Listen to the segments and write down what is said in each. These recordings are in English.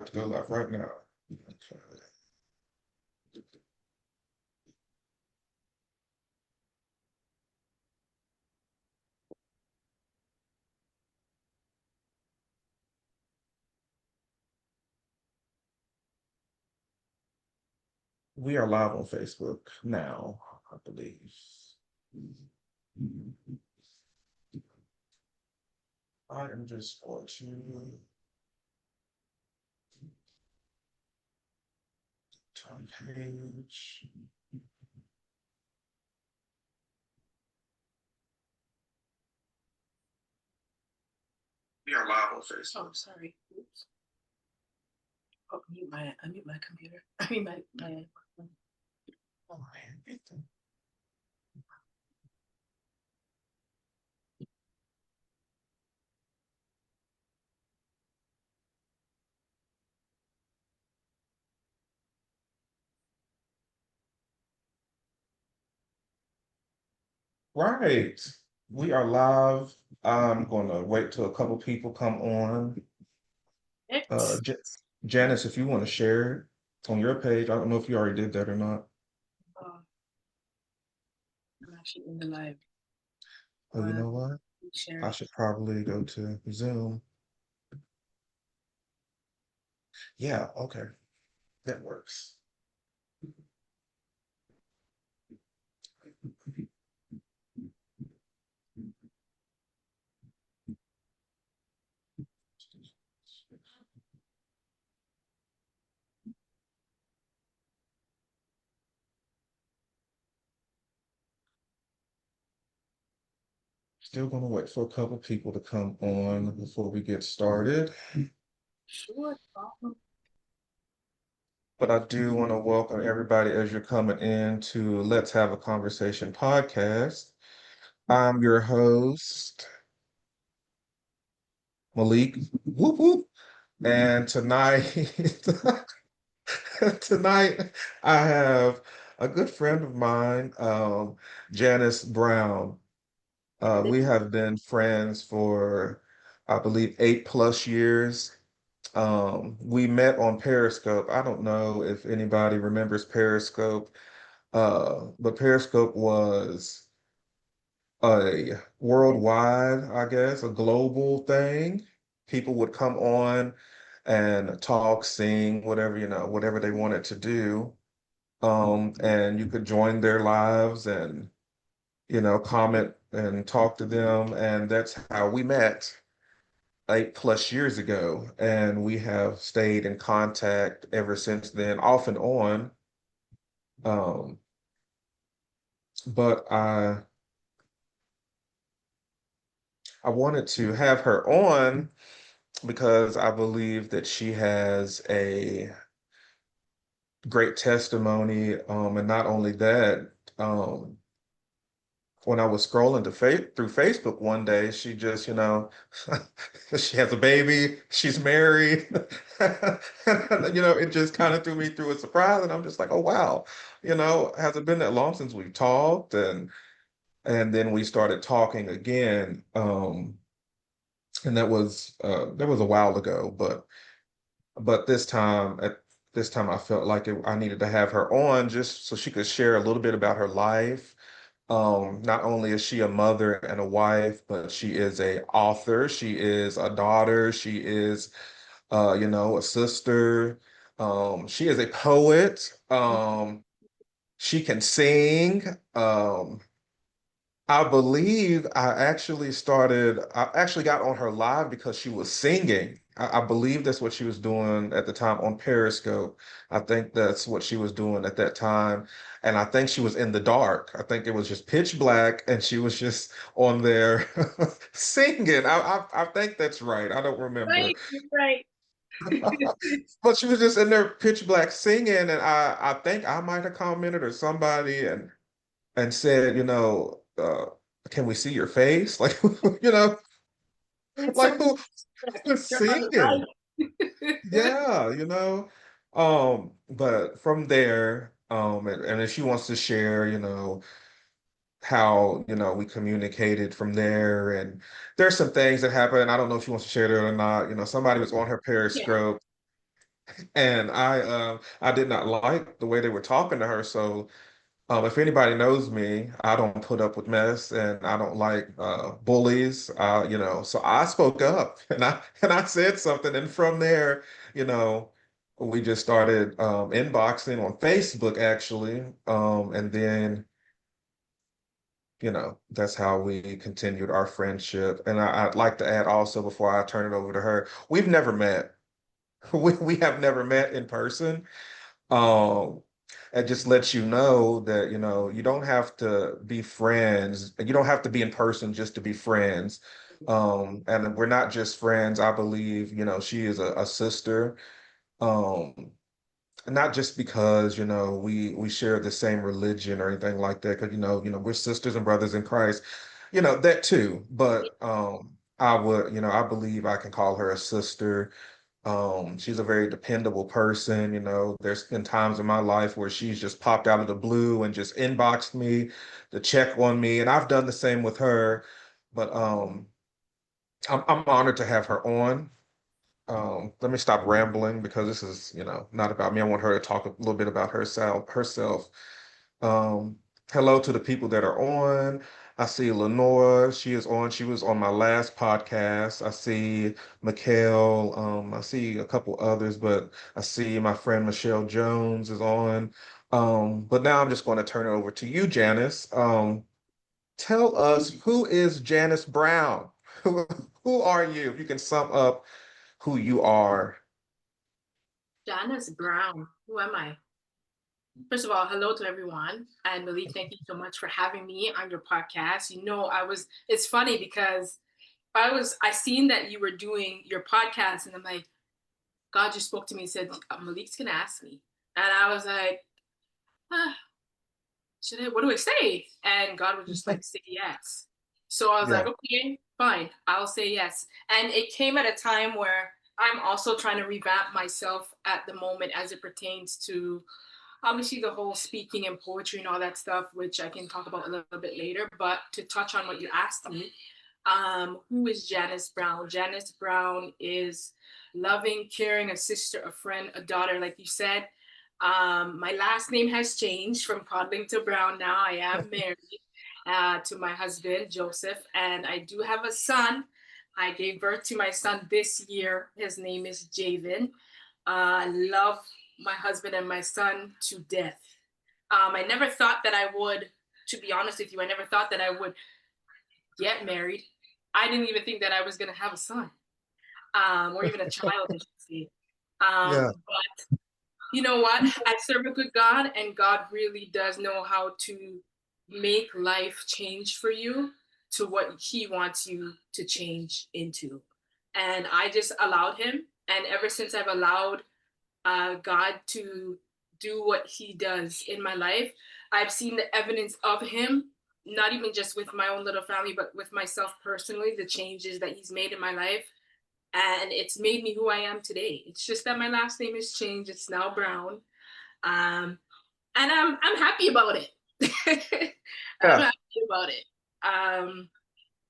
to go live right now. We are live on Facebook now, I believe. I am just going to turn page. We are live on Facebook. Oh, sorry. Oops. Oh, I mute my computer. I mean my Oh, man. Right. We are live. I'm going to wait till a couple people come on. Uh, X. J Janice, if you want to share it on your page, I don't know if you already did that or not. Oh, I'm actually in the live. Oh, you know what? I Sharing. should probably go to Zoom. Yeah, okay. That works. Still gonna wait for a couple people to come on before we get started. Sure. But I do want to welcome everybody as you're coming in to Let's Have a Conversation podcast. I'm your host, Malik. Whoop whoop. And tonight, tonight I have a good friend of mine, Janice Brown. We have been friends for, I believe, 8+ years. We met on Periscope. I don't know if anybody remembers Periscope, but Periscope was a worldwide, I guess, a global thing. People would come on and talk, sing, whatever, whatever they wanted to do. And you could join their lives and, comment and talk to them. And that's how we met 8+ years ago. And we have stayed in contact ever since then, off and on. Um, but I wanted to have her on because I believe that she has a great testimony. And not only that, when I was scrolling through Facebook one day, she just, she has a baby, she's married. It just kind of threw me through a surprise. And I'm just like, oh, wow, has it been that long since we've talked? And then we started talking again. And that was a while ago, but this time I felt like I needed to have her on just so she could share a little bit about her life. Not only is she a mother and a wife, but she is a author, she is a daughter, she is a sister. She is a poet. She can sing. I actually got on her live because she was singing. I believe that's what she was doing at the time on Periscope. I think that's what she was doing at that time. And I think she was in the dark. I think it was just pitch black and she was just on there singing. I think that's right. I don't remember. Right. You're right. But she was just in there pitch black singing, and I think I might have commented or somebody and said, can we see your face? Like, you know, It's like so who's you're on singing? live. Yeah. But from there, and if she wants to share, how, we communicated from there, and there's some things that happened. I don't know if she wants to share that or not. Somebody was on her Yeah. Periscope. And I did not like the way they were talking to her. So if anybody knows me, I don't put up with mess and I don't like bullies. So I spoke up and I said something, and from there, you know, we just started inboxing on Facebook actually, and then that's how we continued our friendship. And I'd like to add also before I turn it over to her, we've never met. We have never met in person. Um, it just lets you know that, you don't have to be friends. You don't have to be in person just to be friends. And we're not just friends. I believe, she is a sister. Um, not just because, we share the same religion or anything like that, because, we're sisters and brothers in Christ, that too. But I believe I can call her a sister. She's a very dependable person. There's been times in my life where she's just popped out of the blue and just inboxed me to check on me, and I've done the same with her. But I'm honored to have her on. Let me stop rambling because this is, not about me. I want her to talk a little bit about herself. Um, Hello to the people that are on. I see Lenore, she is on. She was on my last podcast. I see Mikhail. I see a couple others, but I see my friend Michelle Jones is on. But now I'm just going to turn it over to you, Janice. Tell us, who is Janice Brown? Who are you? If you can sum up who you are. Janice Brown. Who am I? First of all, hello to everyone. And Malik, thank you so much for having me on your podcast. It's funny because I seen that you were doing your podcast and I'm like, God just spoke to me and said, Malik's gonna ask me. And I was like, ah, what do I say? And God was just like, say yes. So I was like, Yeah. okay, fine, I'll say yes. And it came at a time where I'm also trying to revamp myself at the moment as it pertains to obviously the whole speaking and poetry and all that stuff, which I can talk about a little bit later. But to touch on what you asked me, who is Janice Brown? Janice Brown is loving, caring, a sister, a friend, a daughter, like you said. My last name has changed from Podling to Brown now. I am married to my husband, Joseph, and I do have a son. I gave birth to my son this year. His name is Javen. I love my husband and my son to death. I never thought that I would, to be honest with you, I never thought that I would get married. I didn't even think that I was going to have a son, or even a child, I should say. Yeah. But you know what? I serve a good God, and God really does know how to make life change for you to what He wants you to change into. And I just allowed Him. And ever since I've allowed God to do what He does in my life, I've seen the evidence of Him, not even just with my own little family, but with myself personally, the changes that He's made in my life. And it's made me who I am today. It's just that my last name has changed. It's now Brown. Um, and I'm happy about it. I'm Yeah. happy about it. Um,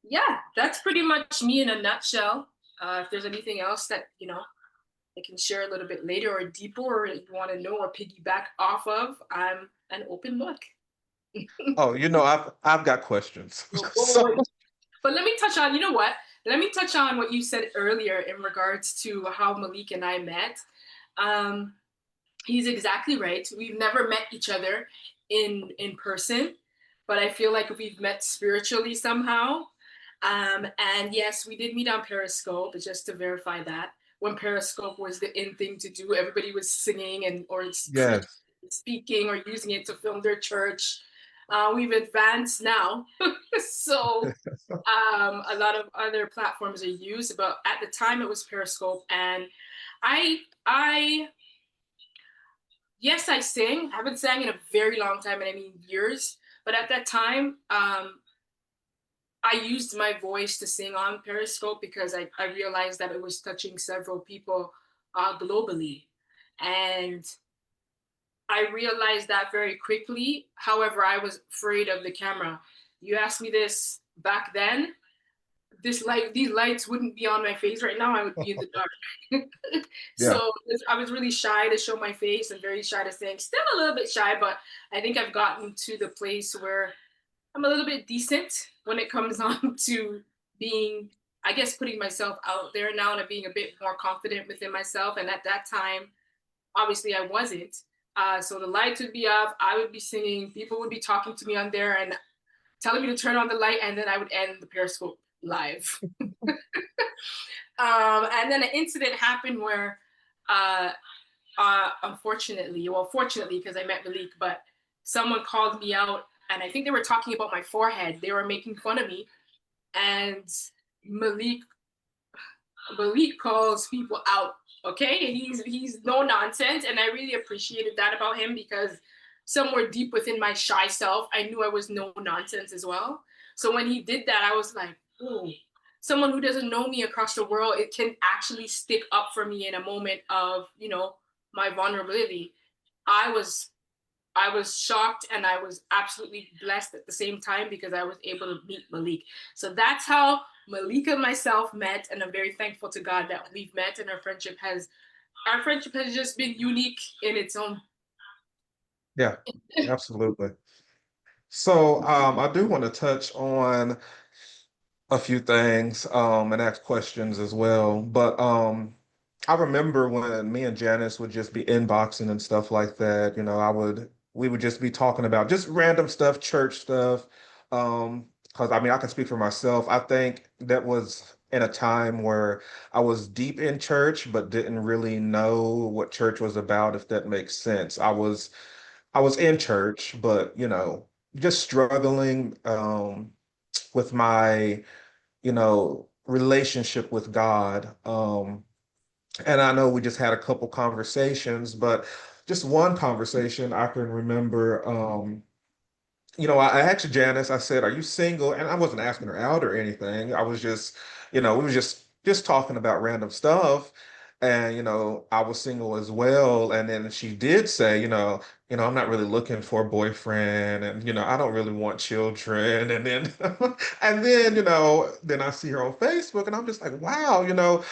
yeah, that's pretty much me in a nutshell. If there's anything else that I can share a little bit later or deeper, or you want to know or piggyback off of, I'm an open book. Oh, I've got questions. Oh So boy. But let me touch on, you know what? Let me touch on what you said earlier in regards to how Malik and I met. Um, he's exactly right. We've never met each other in person, but I feel like we've met spiritually somehow. And yes, we did meet on Periscope, but just to verify that, when Periscope was the in thing to do, everybody was singing and or preaching, yes. speaking, or using it to film their church. We've advanced now, so a lot of other platforms are used, but at the time it was Periscope, and I yes, I sing. I haven't sang in a very long time, and I mean years. But at that time, I used my voice to sing on Periscope because I realized that it was touching several people globally. And I realized that very quickly. However, I was afraid of the camera. You asked me this back then. these lights wouldn't be on my face right now. I would be in the dark. Yeah. So I was really shy to show my face and very shy to sing. Still a little bit shy, but I think I've gotten to the place where I'm a little bit decent when it comes on to being, I guess, putting myself out there now and being a bit more confident within myself. And at that time, obviously, I wasn't. So the lights would be off. I would be singing. People would be talking to me on there and telling me to turn on the light, and then I would end the Periscope live. And then an incident happened where, uh, unfortunately, well, fortunately, because I met Malik, but someone called me out, and I think they were talking about my forehead. They were making fun of me, and Malik Malik calls people out. Okay, he's no nonsense, and I really appreciated that about him because somewhere deep within my shy self, I knew I was no nonsense as well. So when he did that, I was like, oh, someone who doesn't know me across the world, it can actually stick up for me in a moment of my vulnerability. I was I was shocked and I was absolutely blessed at the same time because I was able to meet Malik. So that's how Malik and myself met, and I'm very thankful to God that we've met, and our friendship has just been unique in its own. Yeah, absolutely. So I do want to touch on a few things and ask questions as well. But I remember when me and Janice would just be inboxing and stuff like that, we would just be talking about just random stuff, church stuff. Because I mean, I can speak for myself. I think that was in a time where I was deep in church, but didn't really know what church was about, if that makes sense. I was in church, but just struggling with my relationship with God. And I know we just had a couple conversations, but just one conversation I can remember. I asked Janice, I said, "Are you single?" And I wasn't asking her out or anything. I was just, we were just talking about random stuff. And, I was single as well. And then she did say, I'm not really looking for a boyfriend, and I don't really want children. And then then I see her on Facebook and I'm just like, wow,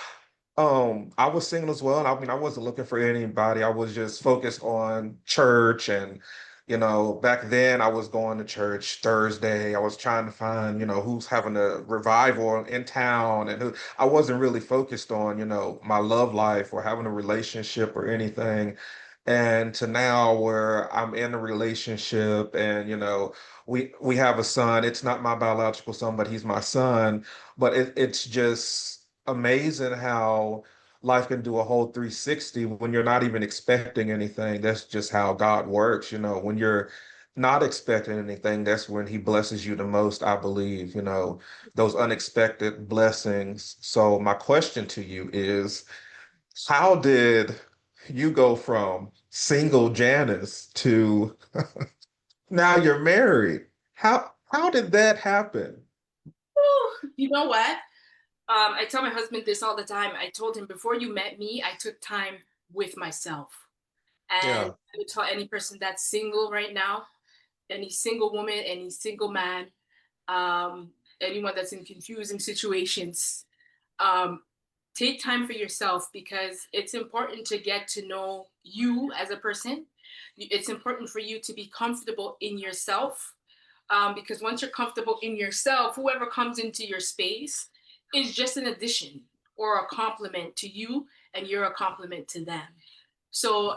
I was single as well, and I mean, I wasn't looking for anybody. I was just focused on church, and back then I was going to church Thursday. I was trying to find, who's having a revival in town, and who I wasn't really focused on, my love life or having a relationship or anything. And to now where I'm in a relationship, and we have a son. It's not my biological son, but he's my son. But it's just amazing how life can do a whole 360 when you're not even expecting anything. That's just how God works. When you're not expecting anything, that's when he blesses you the most, I believe, those unexpected blessings. So my question to you is, how did you go from single Janice to now you're married? How did that happen? You know what? I tell my husband this all the time. I told him before you met me, I took time with myself. And Yeah, I would tell any person that's single right now, any single woman, any single man, anyone that's in confusing situations, um, take time for yourself because it's important to get to know you as a person. It's important for you to be comfortable in yourself, because once you're comfortable in yourself, whoever comes into your space is just an addition or a compliment to you, and you're a compliment to them. So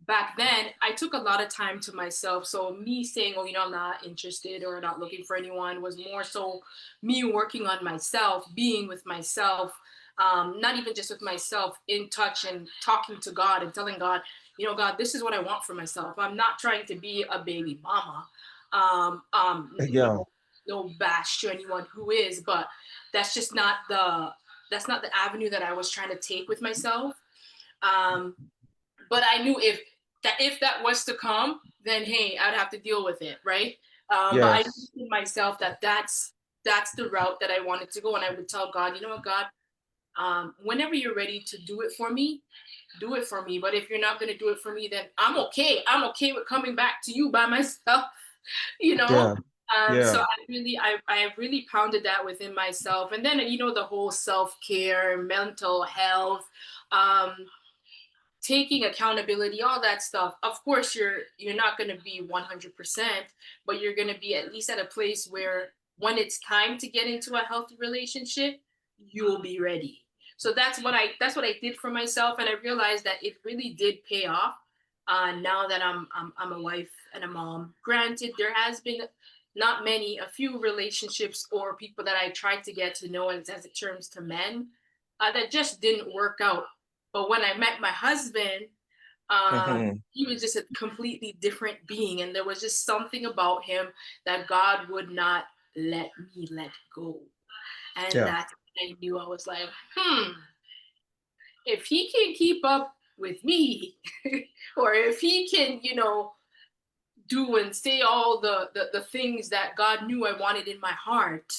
back then I took a lot of time to myself. So me saying, oh, I'm not interested or not looking for anyone was more so me working on myself, being with myself, not even just with myself, in touch and talking to God and telling God, God, this is what I want for myself. I'm not trying to be a baby mama. No, yeah, no bash to anyone who is, but that's just not the avenue that I was trying to take with myself. Um, but I knew if that was to come, then hey, I'd have to deal with it, right? But I knew yes, in myself that that's the route that I wanted to go, and I would tell God, you know what, God, whenever you're ready to do it for me, do it for me. But if you're not going to do it for me, then I'm okay. I'm okay with coming back to you by myself, you know. yeah, So Yeah. I really pounded that within myself, and then the whole self care, mental health, um, taking accountability, all that stuff. Of course, you're not going to be 100%, but you're going to be at least at a place where when it's time to get into a healthy relationship, you'll be ready. So that's what I did for myself, and I realized that it really did pay off. Now that I'm a wife and a mom. Granted, there has been not many, a few relationships or people that I tried to get to know as it terms to men that just didn't work out. But when I met my husband, Hmm. he was just a completely different being, and there was just something about him that God would not let me let go. And Yeah. that's when I knew. I was like, if he can keep up with me, or if he can, do and say all the things that God knew I wanted in my heart,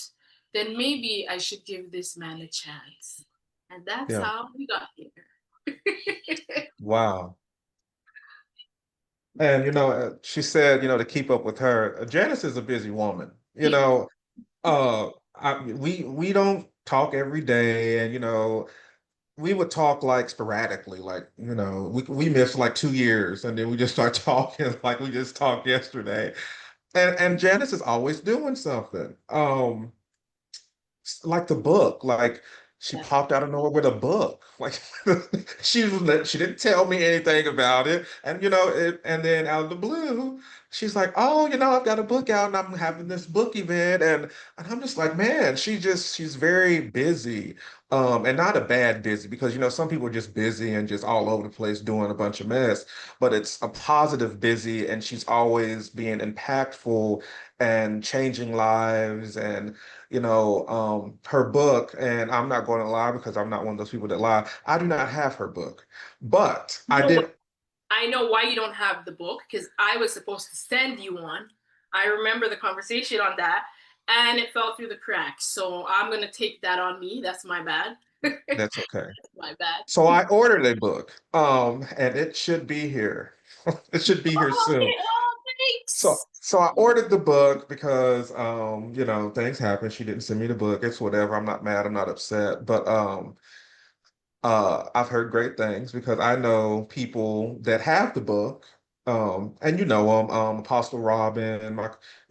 then maybe I should give this man a chance. And that's Yeah. how we got here. Wow. And she said, to keep up with her. Janice is a busy woman. Yeah. We don't talk every day, and we would talk like sporadically, like we missed like 2 years, and then we just start talking like we just talked yesterday. And Janice is always doing something. Like the book, like she Yeah. popped out of nowhere with a book. Like she didn't tell me anything about it, and and then out of the blue, she's like, "Oh, I've got a book out, and I'm having this book event," and I'm just like, man, she's very busy, and not a bad busy because some people are just busy and just all over the place doing a bunch of mess, but it's a positive busy, and she's always being impactful and changing lives and her book, and I'm not going to lie because I'm not one of those people that lie. I do not have her book, but You I know what? did. I know why you don't have the book because I was supposed to send you one. I remember the conversation on that, and it fell through the cracks. So I'm gonna take that on me. That's my bad. That's okay. My bad. So I ordered a book, and it should be here. It should be here Oh, soon. okay. Oh, So thanks. so I ordered the book because things happen. She didn't send me the book. It's whatever. I'm not mad. I'm not upset. But I've heard great things because I know people that have the book, and them, Apostle Robin,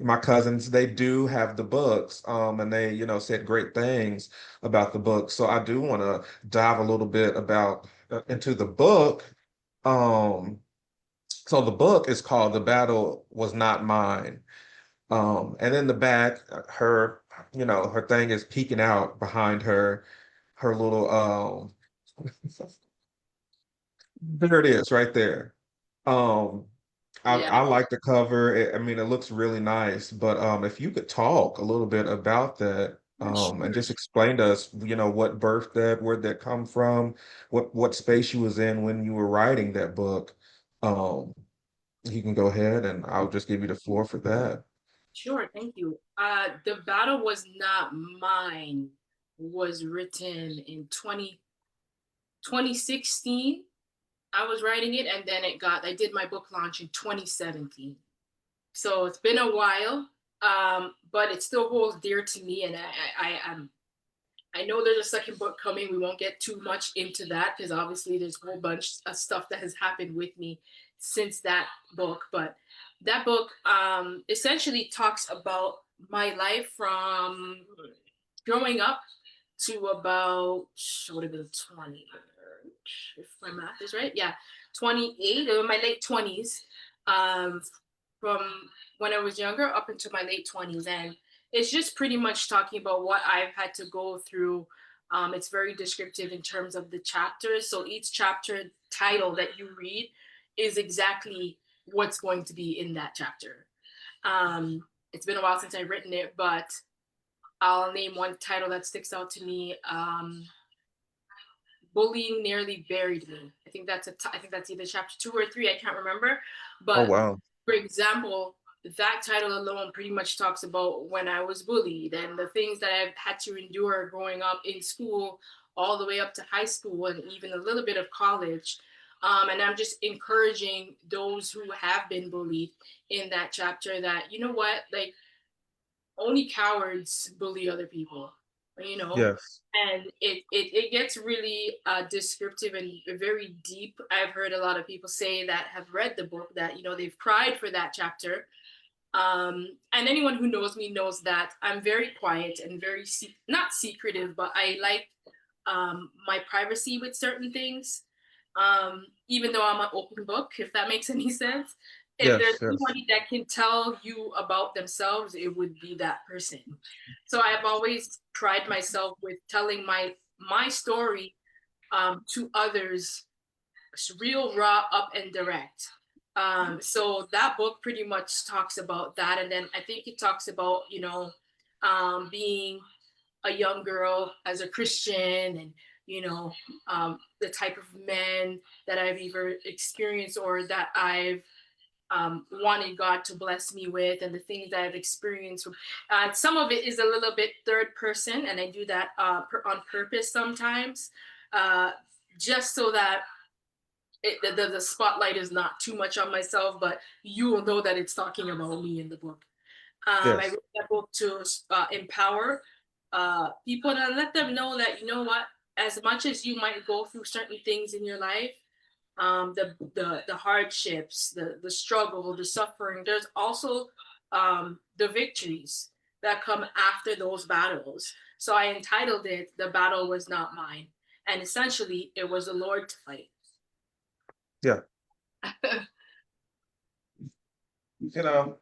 my cousins, they do have the books, and they, said great things about the book. So I do want to dive a little bit about into the book. Um, so the book is called "The Battle Was Not Mine," and in the back, her thing is peeking out behind her little There it is, right there. Um, Yeah, I like the cover. I mean, it looks really nice. But if you could talk a little bit about that, and sure. just explain to us, what birthed that, where'd that come from, what space you was in when you were writing that book. Um, you can go ahead, and I'll just give you the floor for that. Sure, thank you. The battle was not mine. Was written in 2016. I was writing it, and then I did my book launch in 2017. So it's been a while, but it still holds dear to me, and I know there's a second book coming. We won't get too much into that because obviously there's a whole bunch of stuff that has happened with me since that book. But that book essentially talks about my life from growing up to about what would have been 20, if my math is right. Yeah, 28, or my late 20s, um, from when I was younger up into my late 20s. And it's just pretty much talking about what I've had to go through. It's very descriptive in terms of the chapters. So each chapter title that you read is exactly what's going to be in that chapter. It's been a while since I've written it, but I'll name one title that sticks out to me. Bullying nearly buried me. I think that's either chapter 2 or 3. I can't remember. Oh, But wow. for example, that title alone pretty much talks about when I was bullied and the things that I've had to endure growing up in school, all the way up to high school and even a little bit of college. And I'm just encouraging those who have been bullied in that chapter that, you know what, like, only cowards bully other people, you know. Yes. And it gets really descriptive and very deep. I've heard a lot of people say that have read the book that, you know, they've cried for that chapter. And anyone who knows me knows that I'm very quiet and very not secretive, but I like my privacy with certain things. Even though I'm an open book, if that makes any sense. If there's Yes. Yes. anybody that can tell you about themselves, it would be that person. So I've always pride myself with telling my story to others, real, raw, up and direct. So that book pretty much talks about that, and then I think it talks about, you know, being a young girl as a Christian, and you know, the type of men that I've either experienced or that I've wanted God to bless me with, and the things that I've experienced. Some of it is a little bit third person, and I do that on purpose sometimes, uh, just so that the spotlight is not too much on myself, but you will know that it's talking about me in the book. I Yes. wrote that book to empower people and let them know that, you know what, as much as you might go through certain things in your life, the hardships, the struggle, the suffering, there's also the victories that come after those battles. So I entitled it "The Battle Was Not Mine," and essentially it was the Lord to fight. Yeah. You know,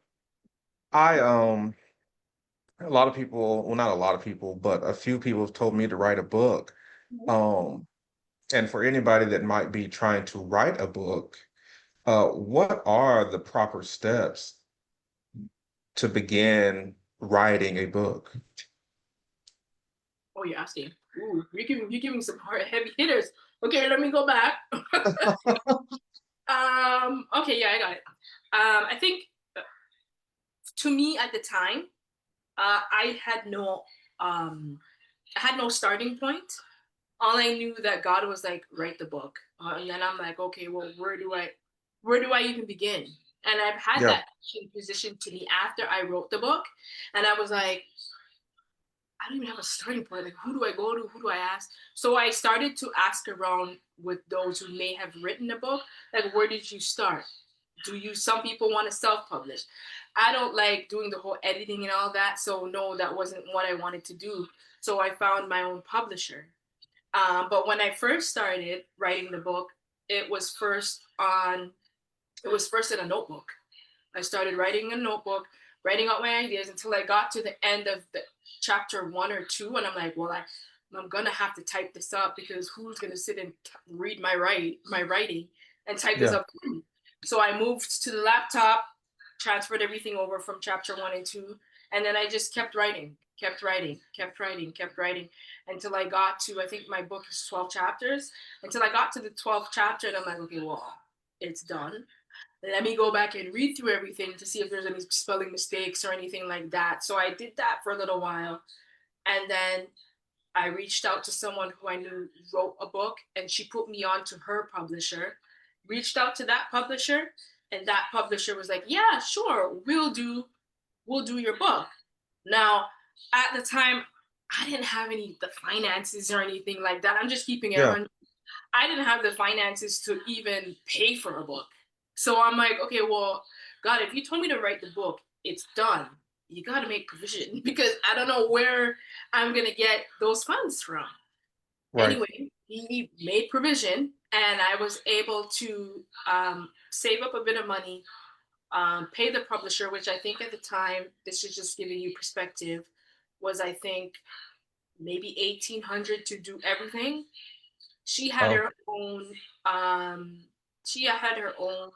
I a lot of people, well, not a lot of people, but a few people have told me to write a book. Um, and for anybody that might be trying to write a book, what are the proper steps to begin writing a book? Oh, you're asking. Ooh, you're giving some hard, heavy hitters. Okay, let me go back. Okay, yeah, I got it. I think to me at the time, um, I had no starting point. All I knew that God was like, write the book, and then I'm like, okay, well, where do I even begin? And I've had Yeah. that position to me after I wrote the book, and I was like, I don't even have a starting point. Like, who do I go to? Who do I ask? So I started to ask around with those who may have written a book. Like, where did you start? Some people want to self publish. I don't like doing the whole editing and all that. So, no, that wasn't what I wanted to do. So I found my own publisher. But when I first started writing the book, it was first on, it was first in a notebook. I started writing a notebook, writing out my ideas until I got to the end of the chapter 1 or 2, and I'm like, well, I'm gonna have to type this up because who's gonna sit and read my writing and type this Yeah. up? So I moved to the laptop, transferred everything over from chapter 1 and 2, and then I just kept writing, kept writing, kept writing, kept writing until I got to, I think my book is 12 chapters. Until I got to the 12th chapter, and I'm like, okay, well, it's done. Let me go back and read through everything to see if there's any spelling mistakes or anything like that. So I did that for a little while. And then I reached out to someone who I knew wrote a book, and she put me on to her publisher. Reached out to that publisher, and that publisher was like, "Yeah, sure, we'll do your book." Now, at the time, I didn't have any the finances or anything like that. I'm just keeping it Yeah. 100. I didn't have the finances to even pay for a book. So I'm like, okay, well, God, if you told me to write the book, it's done. You got to make provision because I don't know where I'm going to get those funds from. Right. Anyway, he made provision, and I was able to save up a bit of money, pay the publisher, which I think at the time, this is just giving you perspective, was I think maybe 1,800 to do everything. She had Oh, her own. Um, she had her own.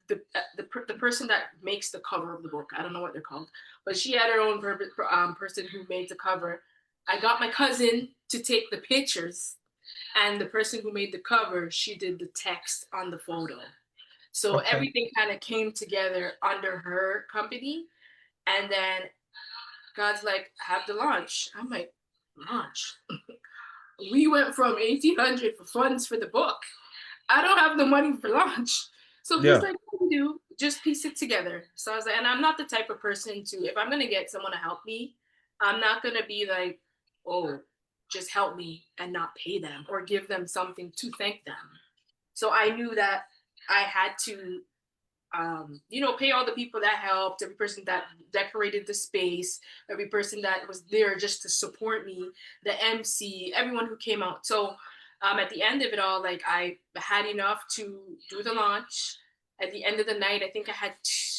The person that makes the cover of the book. I don't know what they're called, but she had her own person who made the cover. I got my cousin to take the pictures, and the person who made the cover, she did the text on the photo. So okay. everything kind of came together under her company, and then God's like, have the launch. I'm like, launch. We went from 1,800 for funds for the book. I don't have the money for launch. So he's Yeah. like, do. Just piece it together. So I was like, and I'm not the type of person to, if I'm gonna get someone to help me, I'm not gonna be like, oh, just help me and not pay them or give them something to thank them. So I knew that I had to, pay all the people that helped, every person that decorated the space, every person that was there just to support me, the MC, everyone who came out. So at the end of it all, like I had enough to do the launch. At the end of the night, I think I had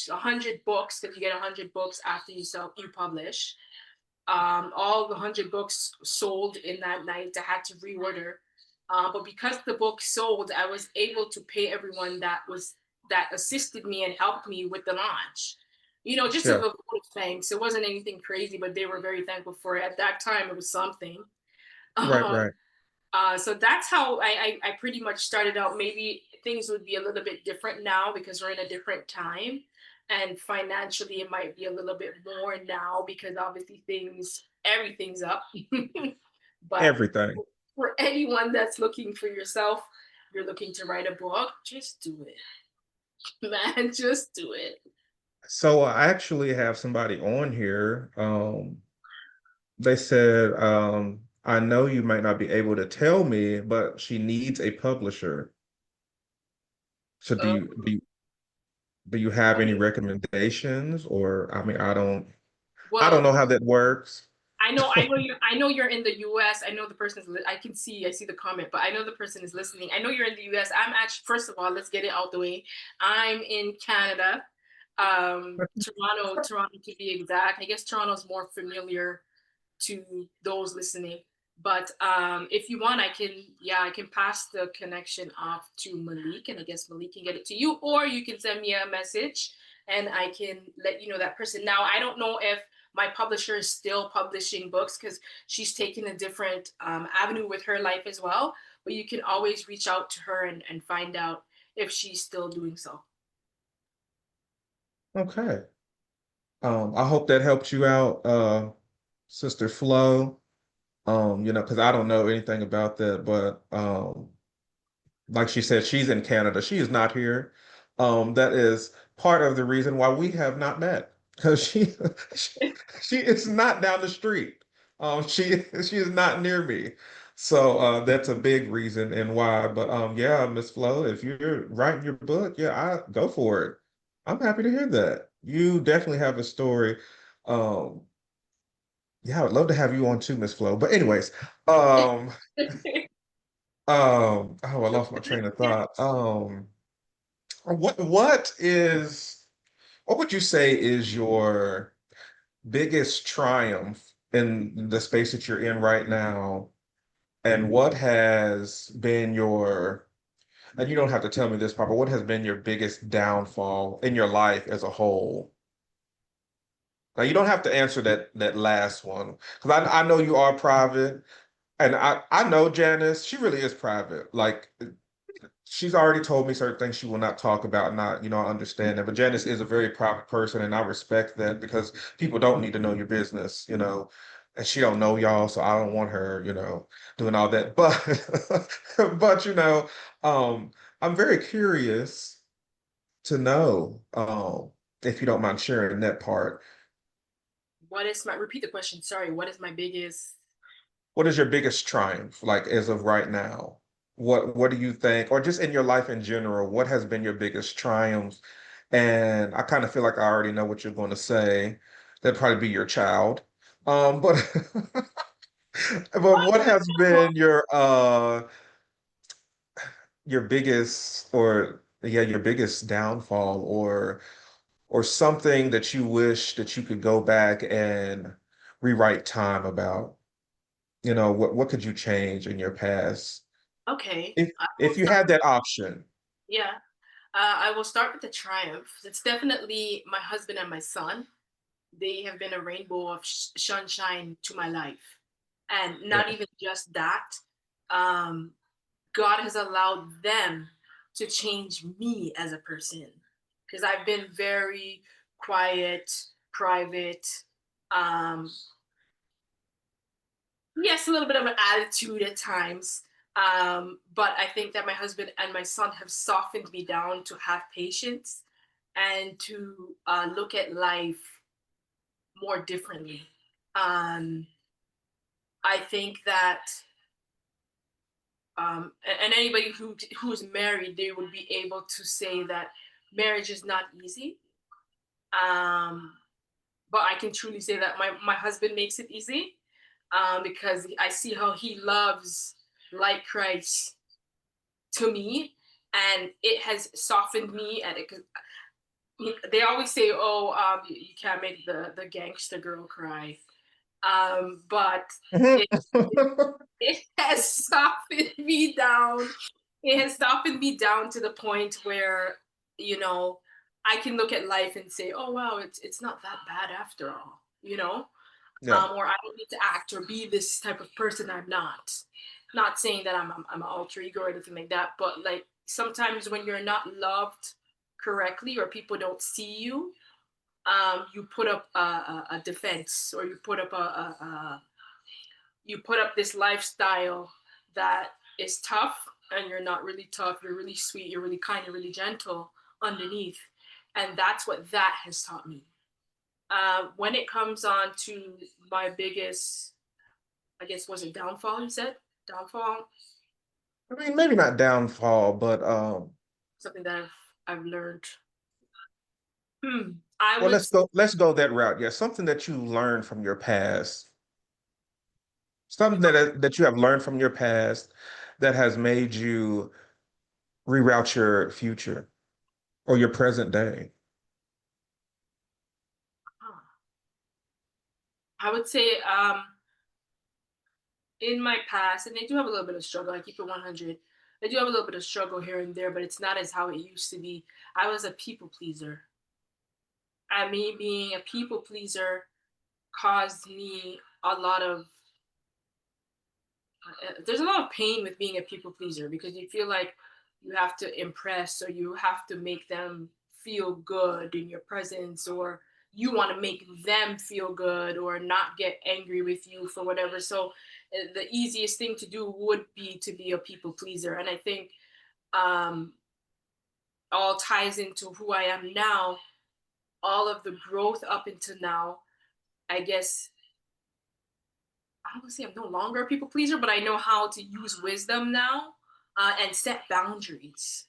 100 books because you get 100 books after you publish. All the 100 books sold in that night. I had to reorder, but because the book sold, I was able to pay everyone that assisted me and helped me with the launch. Just as a Yeah. vote of thanks. It wasn't anything crazy, but they were very thankful for it. At that time, it was something. Right, Um, right. so that's how I pretty much started out. Maybe things would be a little bit different now because we're in a different time. And financially, it might be a little bit more now because obviously everything's up. But Everything. for anyone that's looking for yourself, you're looking to write a book, just do it, man. Just do it. So I actually have somebody on here. They said, I know you might not be able to tell me, but she needs a publisher. So Uh, do you have any okay. recommendations? Or I mean, I don't Well, know how that works. I know you're in the US. I know the person I see the comment, but I know the person is listening. I know you're in the US. I'm actually, first of all, let's get it out the way. I'm in Canada. Toronto to be exact. I guess Toronto's more familiar to those listening. But if you want, I can pass the connection off to Malik, and I guess Malik can get it to you, or you can send me a message, and I can let you know that person. Now, I don't know if my publisher is still publishing books because she's taken a different avenue with her life as well. But you can always reach out to her and find out if she's still doing so. Okay. I hope that helped you out, Sister Flo. Because I don't know anything about that, but like she said, she's in Canada. She is not here. That is part of the reason why we have not met, because she, she is not down the street. She is not near me. So that's a big reason and why. But yeah, Miss Flo, if you're writing your book, yeah, I go for it. I'm happy to hear that. You definitely have a story. Um, yeah, I would love to have you on too, Miss Flo. But anyways, um, oh, I lost my train of thought. What would you say is your biggest triumph in the space that you're in right now? And what has been and you don't have to tell me this part, but what has been your biggest downfall in your life as a whole? Now you don't have to answer that last one because I know you are private, and I know Janice. She really is private. Like she's already told me certain things she will not talk about. Not, I understand that. But Janice is a very private person, and I respect that because people don't need to know your business, and she don't know y'all, so I don't want her, doing all that. But um, I'm very curious to know, if you don't mind sharing that part. Repeat the question? Sorry, what is my biggest? What is your biggest triumph, like as of right now? What do you think, or just in your life in general, what has been your biggest triumph? And I kind of feel like I already know what you're going to say. That'd probably be your child. But but what has been your biggest or yeah, your biggest downfall or something that you wish that you could go back and rewrite time about? What could you change in your past Okay, if I will if you start. had that option? Yeah, I will start with the triumph. It's definitely my husband and my son. They have been a rainbow of sunshine to my life. And Yeah. not even just that, um, God has allowed them to change me as a person. Because I've been very quiet, private, um, yes, a little bit of an attitude at times. But I think that my husband and my son have softened me down to have patience and to look at life more differently. Um, I think that, and anybody who's married, they would be able to say that marriage is not easy. Um, but I can truly say that my husband makes it easy, because I see how he loves like Christ to me, and it has softened me. And they always say, "Oh, you can't make the gangster girl cry," but it, it has softened me down. It has softened me down to the point where, you know, I can look at life and say, "Oh wow, it's not that bad after all," you know. Yeah. Or I don't need to act or be this type of person I'm not. Not saying that I'm an alter ego or anything like that, but like sometimes when you're not loved correctly or people don't see you, you put up a defense, or you put up this lifestyle that is tough, and you're not really tough. You're really sweet. You're really kind. You're really gentle underneath, and that's what that has taught me. When it comes on to my biggest, I guess, was it downfall? You said downfall, I mean, maybe not downfall, but something that I've learned. I well, would. let's go that route. Yeah, something that you learned from your past, something that you have learned from your past that has made you reroute your future or your present day. I would say, in my past, and they do have a little bit of struggle. I keep it 100. They do have a little bit of struggle here and there, but it's not as how it used to be. I was a people pleaser. And me being a people pleaser caused me a lot of there's a lot of pain with being a people pleaser, because you feel like you have to impress, or you have to make them feel good in your presence, or you want to make them feel good or not get angry with you for whatever. So the easiest thing to do would be to be a people pleaser. And I think, um, all ties into who I am now, all of the growth up until now. I guess I don't want to say I'm no longer a people pleaser, but I know how to use wisdom now, and set boundaries.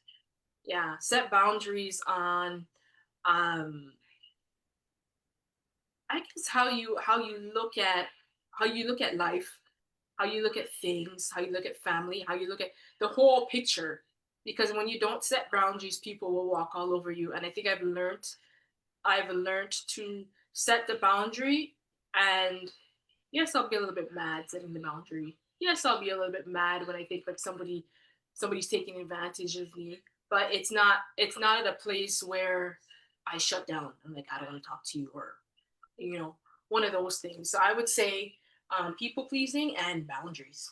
Yeah, set boundaries on, um, I guess how you look at life, how you look at things, how you look at family, how you look at the whole picture. Because when you don't set boundaries, people will walk all over you. And I think I've learned to set the boundary. And yes, I'll be a little bit mad setting the boundary. Yes, I'll be a little bit mad when I think like somebody's taking advantage of me. But it's not at a place where I shut down. I'm like, I don't want to talk to you, or you know, one of those things. So I would say, people pleasing and boundaries.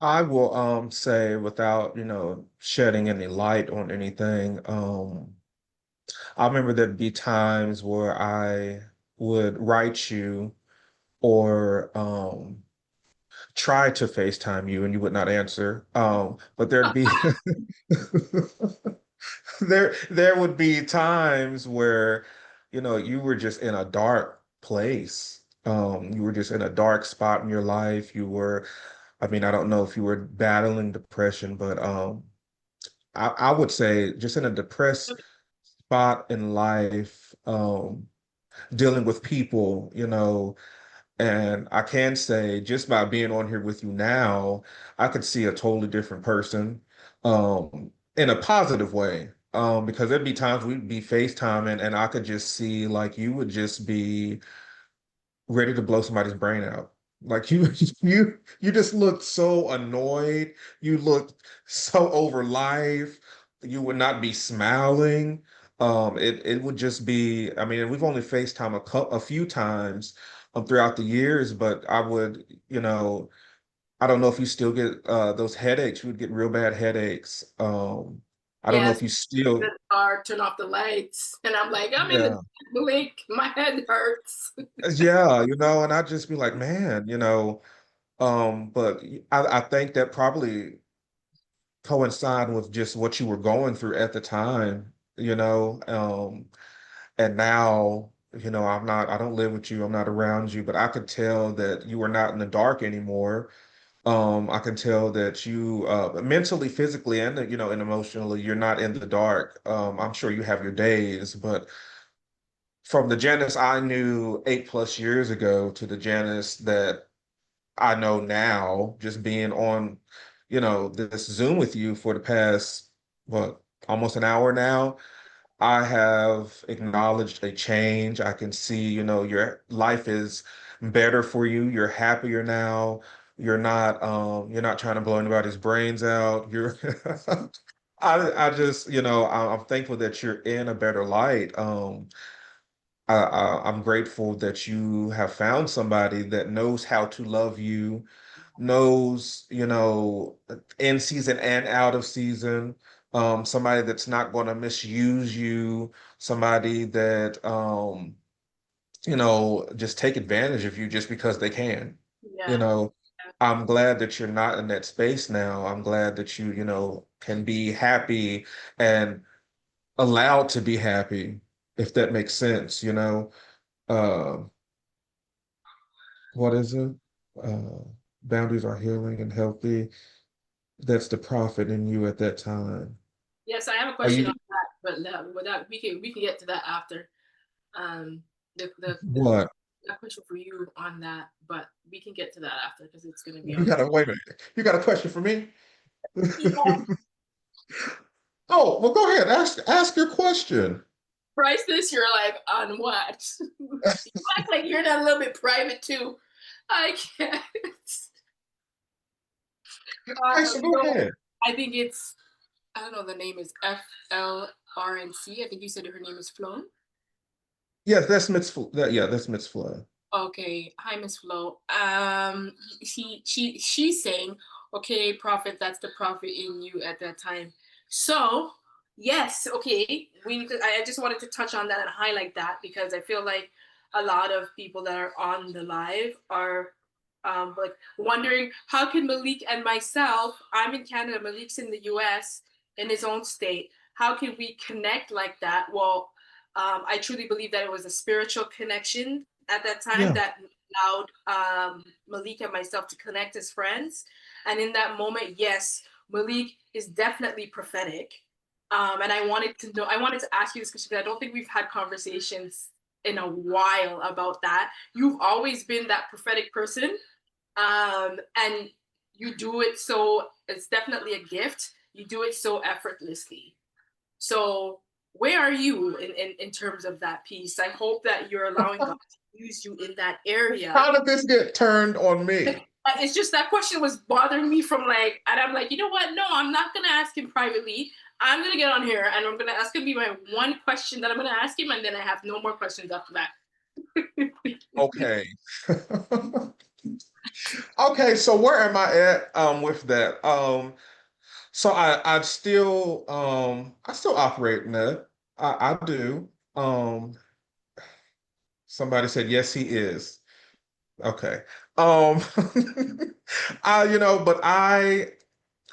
I will say without, shedding any light on anything, I remember there'd be times where I would write you or try to FaceTime you and you would not answer. But there'd be there would be times where, you were just in a dark place. You were just in a dark spot in your life. I mean, I don't know if you were battling depression, but I would say just in a depressed spot in life, dealing with people, and I can say just by being on here with you now, I could see a totally different person, in a positive way. Because there'd be times we'd be FaceTiming and I could just see like you would just be ready to blow somebody's brain out. Like you you just looked so annoyed. You looked so over life. You would not be smiling. It would just be, I mean, we've only FaceTime a few times throughout the years, but I would, I don't know if you still get those headaches. You would get real bad headaches. I don't know Yes, if you the still, car, turn off the lights, and I'm like, I'm in the yeah. blink. My head hurts. Yeah, and I'd just be like, man, but I think that probably coincide with just what you were going through at the time. you know. And now, I don't live with you, I'm not around you, but I could tell that you are not in the dark anymore. I can tell that you mentally, physically, and and emotionally, you're not in the dark. I'm sure you have your days, but from the Janice I knew 8+ years ago to the Janice that I know now, just being on, this Zoom with you for the past, what, almost an hour now, I have acknowledged a change. I can see, your life is better for you. You're happier now. You're not trying to blow anybody's brains out. I just, I'm thankful that you're in a better light. I'm grateful that you have found somebody that knows how to love you, knows, in season and out of season, somebody that's not going to misuse you, somebody that, just take advantage of you just because they can. You Yeah. know, I'm glad that you're not in that space now. I'm glad that you, can be happy and allowed to be happy, if that makes sense, Uh, what is it? Uh, Boundaries are healing and healthy. That's the prophet in you at that time. Yes, I have a Are question you on that, but that we can get to that after. Um, the what? that question for you on that, but we can get to that after because it's going to be You on. gotta wait a minute. You got a question for me? Yeah. Oh, well, go ahead. Ask your question. Priceless, you're like on what? You act like you're not a little bit private too. I can't. Okay, so go No, ahead. I think it's I don't know. The name is FLRNC. I think you said her name is Flo. Yes, that's Miss yeah, that's Miss Flood. Okay, hi Miss Flo. She's saying, okay, prophet, that's the prophet in you at that time. So yes, okay. I just wanted to touch on that and highlight that because I feel like a lot of people that are on the live are like wondering how can Malik and myself, I'm in Canada, Malik's in the US in his own state. How can we connect like that? Well, I truly believe that it was a spiritual connection at that time Yeah. that allowed Malik and myself to connect as friends. And in that moment, yes, Malik is definitely prophetic. And I wanted to ask you this question because I don't think we've had conversations in a while about that. You've always been that prophetic person, and you do it so, it's definitely a gift. You do it so effortlessly. So where are you in terms of that piece? I hope that you're allowing God to use you in that area. How did this get turned on me? It's just that question was bothering me from like, and I'm like, you know what? No, I'm not gonna ask him privately. I'm gonna get on here and I'm gonna ask him be my one question that I'm gonna ask him, and then I have no more questions after that. Okay. Okay, so where am I at with that? So I still operate in that. I do. Um Somebody said yes he is. Okay. Um but I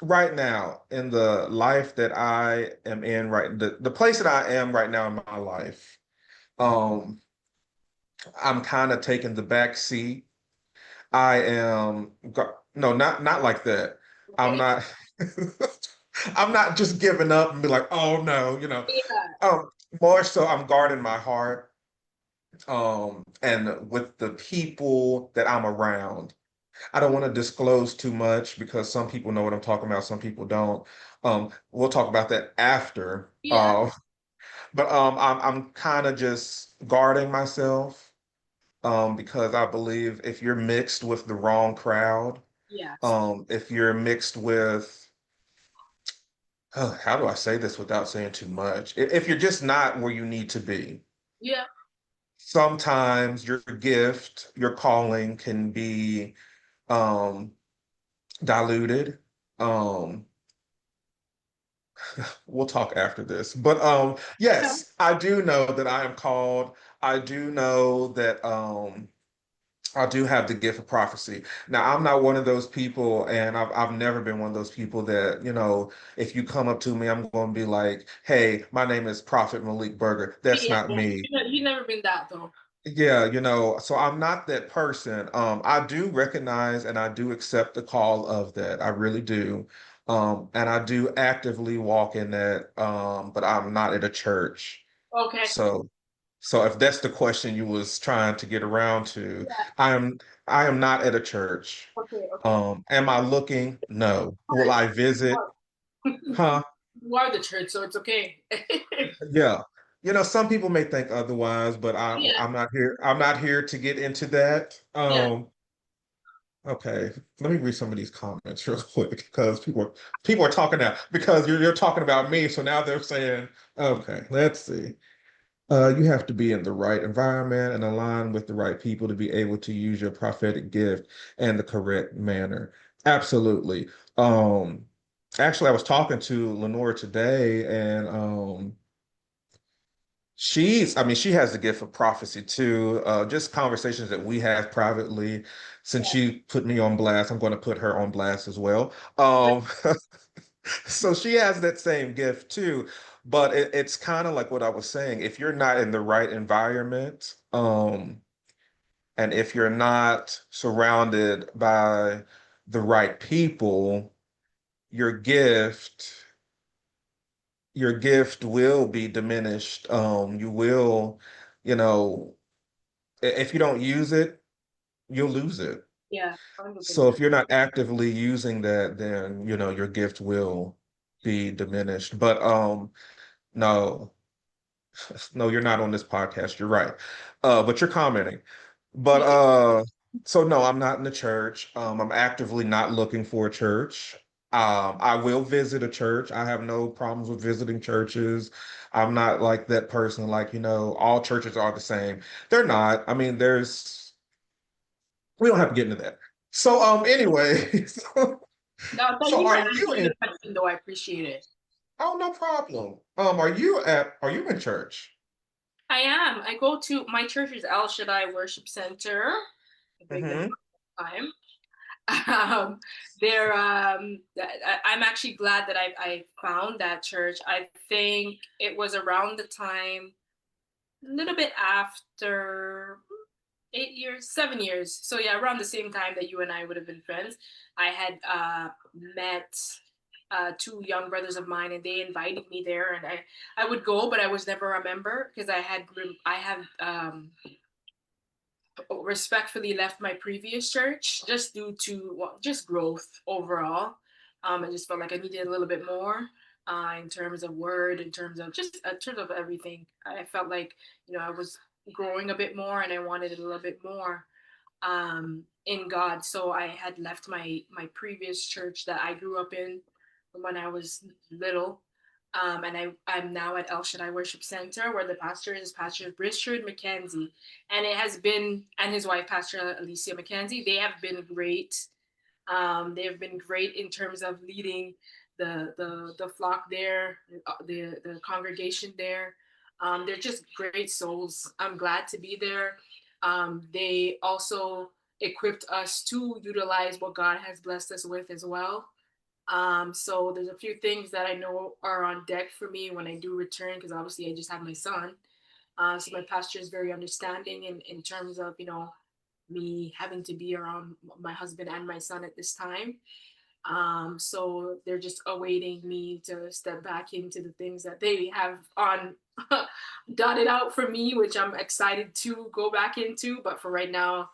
right now in the life that I am in the place that I am right now in my life, um I'm kind of taking the back seat. No, not like that. I'm Okay. not I'm not just giving up and be like, oh no. Yeah. Um, More so I'm guarding my heart, and with the people that I'm around. I don't want to disclose too much because some people know what I'm talking about, some people don't. We'll talk about that after. Yeah. But I'm kind of just guarding myself, because I believe if you're mixed with the wrong crowd, Yes. if you're mixed with, how do I say this without saying too much? If you're just not where you need to be, Yeah. sometimes your gift, your calling can be um, diluted. Um, we'll talk after this, but Yeah. yes, I do know that I am called. I do know that. I do have the gift of prophecy. Now, I'm not one of those people, and I've never been one of those people that, if you come up to me, I'm going to be like, hey, my name is Prophet Malik Berger. That's Yeah, not yeah. me. You never been that though. Yeah, so I'm not that person. I do recognize and I do accept the call of that. I really do. And I do actively walk in that, but I'm not at a church. Okay. So, so if that's the question you was trying to get around to, Yeah. I am I am not at a church. Okay. Okay. Am I looking? No. Will I visit? Huh? You are the church, so it's okay. Yeah. Some people may think otherwise, but Yeah. I'm not here to get into that. Yeah. Okay. Let me read some of these comments real quick because people are talking now because you're talking about me. So now they're saying, okay, let's see. You have to be in the right environment and align with the right people to be able to use your prophetic gift in the correct manner. Absolutely. Um, Actually, I was talking to Lenore today, and I mean, she has the gift of prophecy too. Just conversations that we have privately. Since Yeah. she put me on blast, I'm going to put her on blast as well. So she has that same gift too, but it's kind of like what I was saying. If you're not in the right environment, and if you're not surrounded by the right people, your gift, your gift will be diminished. You will, you know, if you don't use it, you'll lose it. Yeah. So 100%. if you're not actively using that, then your gift will be diminished. But no. No, you're not on this podcast. You're right. But you're commenting. But so no, I'm not in the church. I'm actively not looking for a church. I will visit a church. I have no problems with visiting churches. I'm not like that person, like, all churches are the same. They're not. I mean, we don't have to get into that. So, anyway, Now, thank so you for are you answering in, the question, though. I appreciate it. oh, no problem. Are you in church? I am. I go to my church is El Shaddai Worship Center. I beg them Hmm. time. Um, I'm actually glad that I found that church. I think it was around the time, a little bit after 8 years, 7 years. So yeah, around the same time that you and I would have been friends, I had met two young brothers of mine, and they invited me there, and I would go, but I was never a member because I have respectfully left my previous church just due to, well, just growth overall. I just felt like I needed a little bit more in terms of word, in terms of everything. I felt like I was growing a bit more, and I wanted a little bit more in God. So I had left my previous church that I grew up in when I was little. And I'm now at El Shaddai Worship Center, where the pastor is Pastor Richard McKenzie, and and his wife, Pastor Alicia McKenzie. They have been great. They have been great in terms of leading the flock there, the congregation there. They're just great souls. I'm glad to be there. They also equipped us to utilize what God has blessed us with as well. So there's a few things that I know are on deck for me when I do return, because obviously I just have my son. So my pastor is very understanding in terms of me having to be around my husband and my son at this time. So they're just awaiting me to step back into the things that they have on dotted out for me, which I'm excited to go back into. But for right now,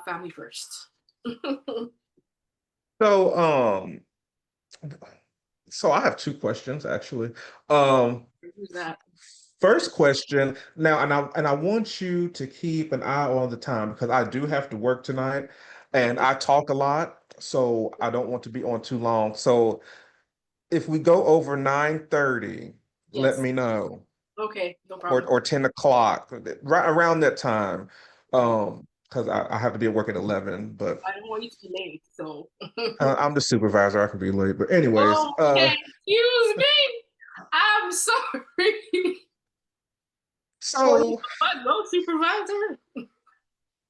family first. So, so I have two questions actually. Um, Who's that? First question now, and I want you to keep an eye on the time because I do have to work tonight, and Okay. I talk a lot, so I don't want to be on too long. So if we go over 9:30, let Yes. me know, Okay. No or problem. 10 o'clock, right around that time, Right. because I have to be at work at 11, but I don't want you to be late. So. I'm the supervisor. I can be late, but anyways, Okay. Excuse me. I'm sorry. Well, you so know what? No supervisor.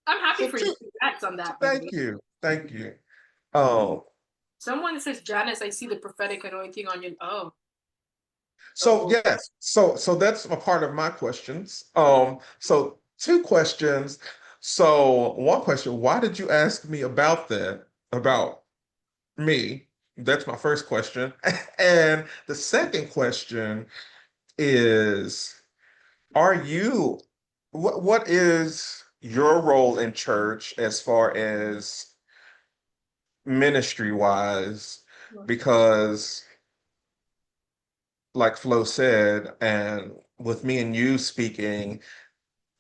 I'm happy So for you. two, Congrats on that, by the thank way. you. Thank you. Um, Someone says, Janice, I see the prophetic anointing on you. Oh, so oh. yes, so that's a part of my questions. So two questions. So one question, why did you ask me about that? About me? That's my first question. And the second question is, are you, what is your role in church as far as ministry wise? Because like Flo said, and with me and you speaking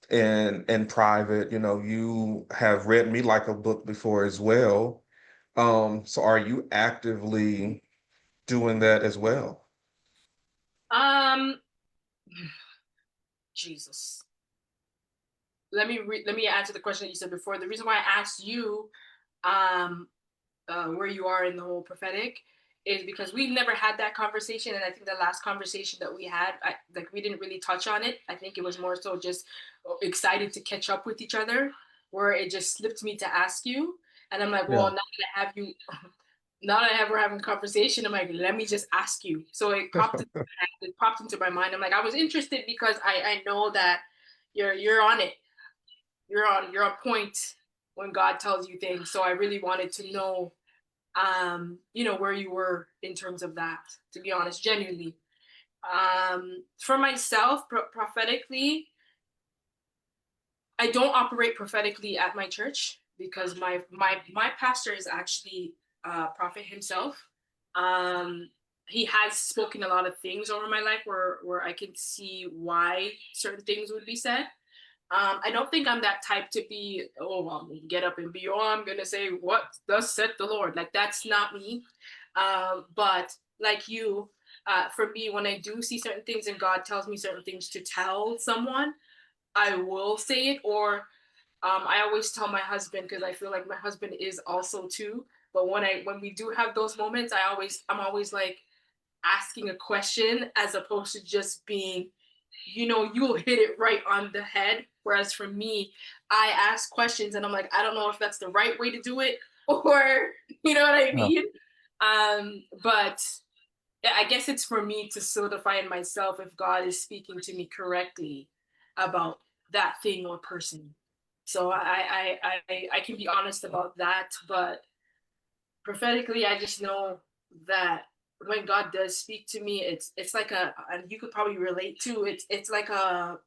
in private, you know, you have read me like a book before as well. So are you actively doing that as well? Um, Jesus. Let me answer the question that you said before. The reason why I asked you, um, where you are in the whole prophetic is because we've never had that conversation, and I think the last conversation that we had, like we didn't really touch on it. I think it was more so just excited to catch up with each other, where it just slipped me to ask you, and I'm like, well, Yeah. now that I have you, now that I have we're having a conversation, I'm like, let me just ask you. So it popped into my mind. I'm like, I was interested because I know that you're on it. You're on point when God tells you things. So I really wanted to know where you were in terms of that, to be honest, genuinely. For myself, prophetically, I don't operate prophetically at my church because my pastor is actually a prophet himself. Um, he has spoken a lot of things over my life where I can see why certain things would be said. I don't think I'm that type to be, oh, well, get up and be, oh, I'm going to say, what thus said the Lord. Like, that's not me. But like you, for me, when I do see certain things and God tells me certain things to tell someone, I will say it. Or I always tell my husband because I feel like my husband is also too. But when we do have those moments, I'm always like asking a question as opposed to just being, you'll hit it right on the head. Whereas for me, I ask questions and I'm like, I don't know if that's the right way to do it or, you know what I Yeah. mean? But yeah, I guess it's for me to solidify in myself if God is speaking to me correctly about that thing or person. So I can be honest about that, but prophetically, I just know that when God does speak to me, it's like and you could probably relate to it's like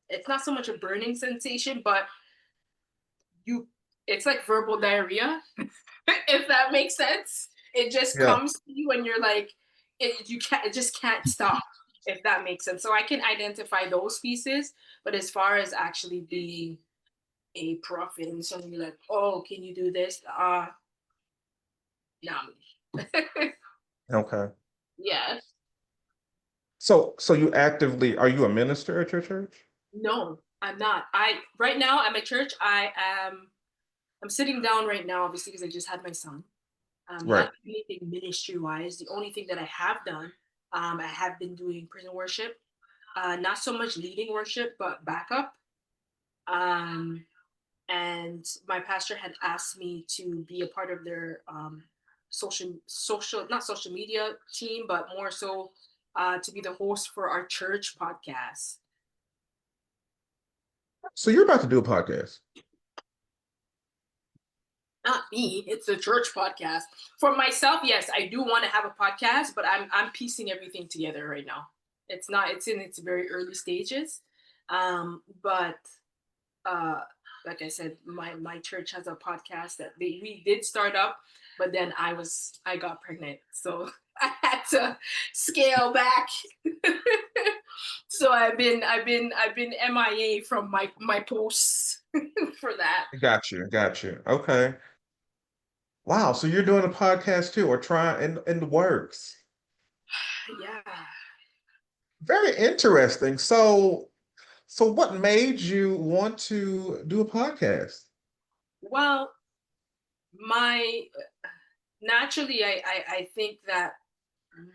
it's not so much a burning sensation, but you it's like verbal diarrhea, if that makes sense. It just Yeah. comes to you and you're like it just can't stop, if that makes sense. So I can identify those pieces, but as far as actually being a prophet and somebody like, oh, can you do this? No. Okay. Yeah. So you actively, are you a minister at your church? No, I'm not. I right now at my church, I'm sitting down right now, obviously because I just had my son. Right. Not anything ministry wise. The only thing that I have done, I have been doing prison worship. Not so much leading worship, but backup. Um, and my pastor had asked me to be a part of their social not social media team, but more so to be the host for our church podcast. So you're about to do a podcast. Not me, it's a church podcast. For myself, yes, I do want to have a podcast, but I'm piecing everything together right now. It's in its very early stages. But uh like I said, my church has a podcast that we did start up, but then I got pregnant. So I had to scale back. So I've been MIA from my posts for that. Got you. Got you. Okay. Wow. So you're doing a podcast too, or trying in the works. Yeah. Very interesting. So what made you want to do a podcast? Well, my naturally I think that, and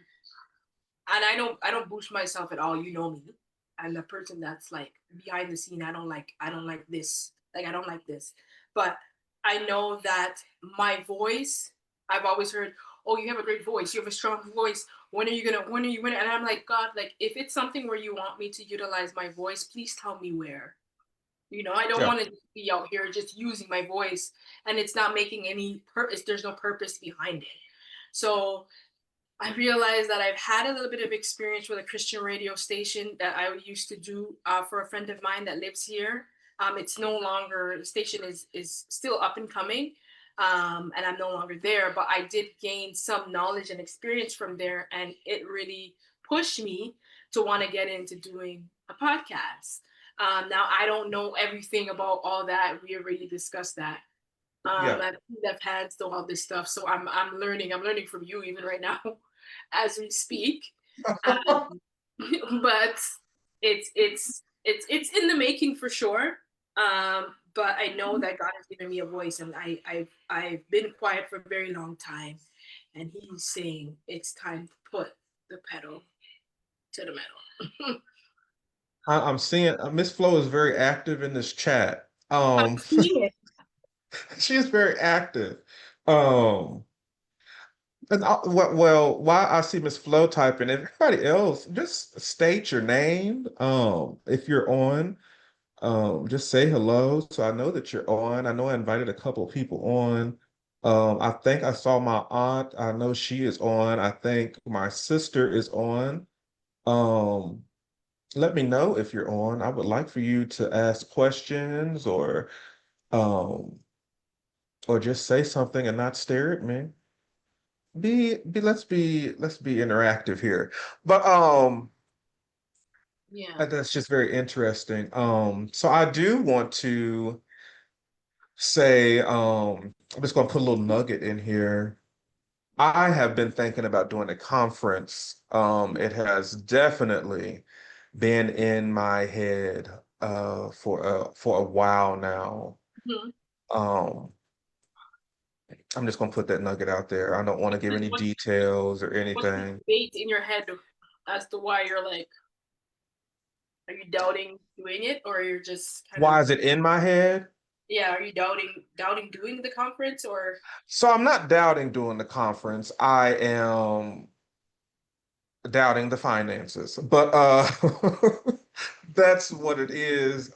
I don't boost myself at all. You know me. I'm the person that's like behind the scene. I don't like this. Like I don't like this. but I know that my voice, I've always heard, oh, you have a great voice, you have a strong voice. When are you gonna? And I'm like, God, like if it's something where you want me to utilize my voice, please tell me where. I don't Yeah. want to be out here just using my voice and it's not making any purpose. There's no purpose behind it. So I realized that I've had a little bit of experience with a Christian radio station that I used to do for a friend of mine that lives here. It's no longer, the station is still up and coming, and I'm no longer there. But I did gain some knowledge and experience from there, and it really pushed me to want to get into doing a podcast. Now I don't know everything about all that. We already discussed that. Yeah. I've left hands to all this stuff, so I'm learning. I'm learning from you even right now, as we speak. Um, but it's in the making for sure. But I know that God has given me a voice, and I've been quiet for a very long time, and He's saying it's time to put the pedal to the metal. I'm seeing Miss Flo is very active in this chat. I'm seeing it. She is very active. Um, and well, while I see Miss Flo typing, everybody else, just state your name. If you're on, just say hello, so I know that you're on. I know I invited a couple of people on. I think I saw my aunt. I know she is on. I think my sister is on. Um, Let me know if you're on. I would like for you to ask questions um or just say something and not stare at me. Let's be interactive here. But Yeah. that's just very interesting. So I do want to say I'm just gonna put a little nugget in here. I have been thinking about doing a conference. It has definitely been in my head for a while now. Mhm. Um, I'm just gonna put that nugget out there. I don't want to give any What's details or what's the anything. debate in your head as to why you're like, are you doubting doing it, or you're just kind of, Why is it in my head? yeah, are you doubting doing the conference, or So I'm not doubting doing the conference. I am doubting the finances. But that's what it is.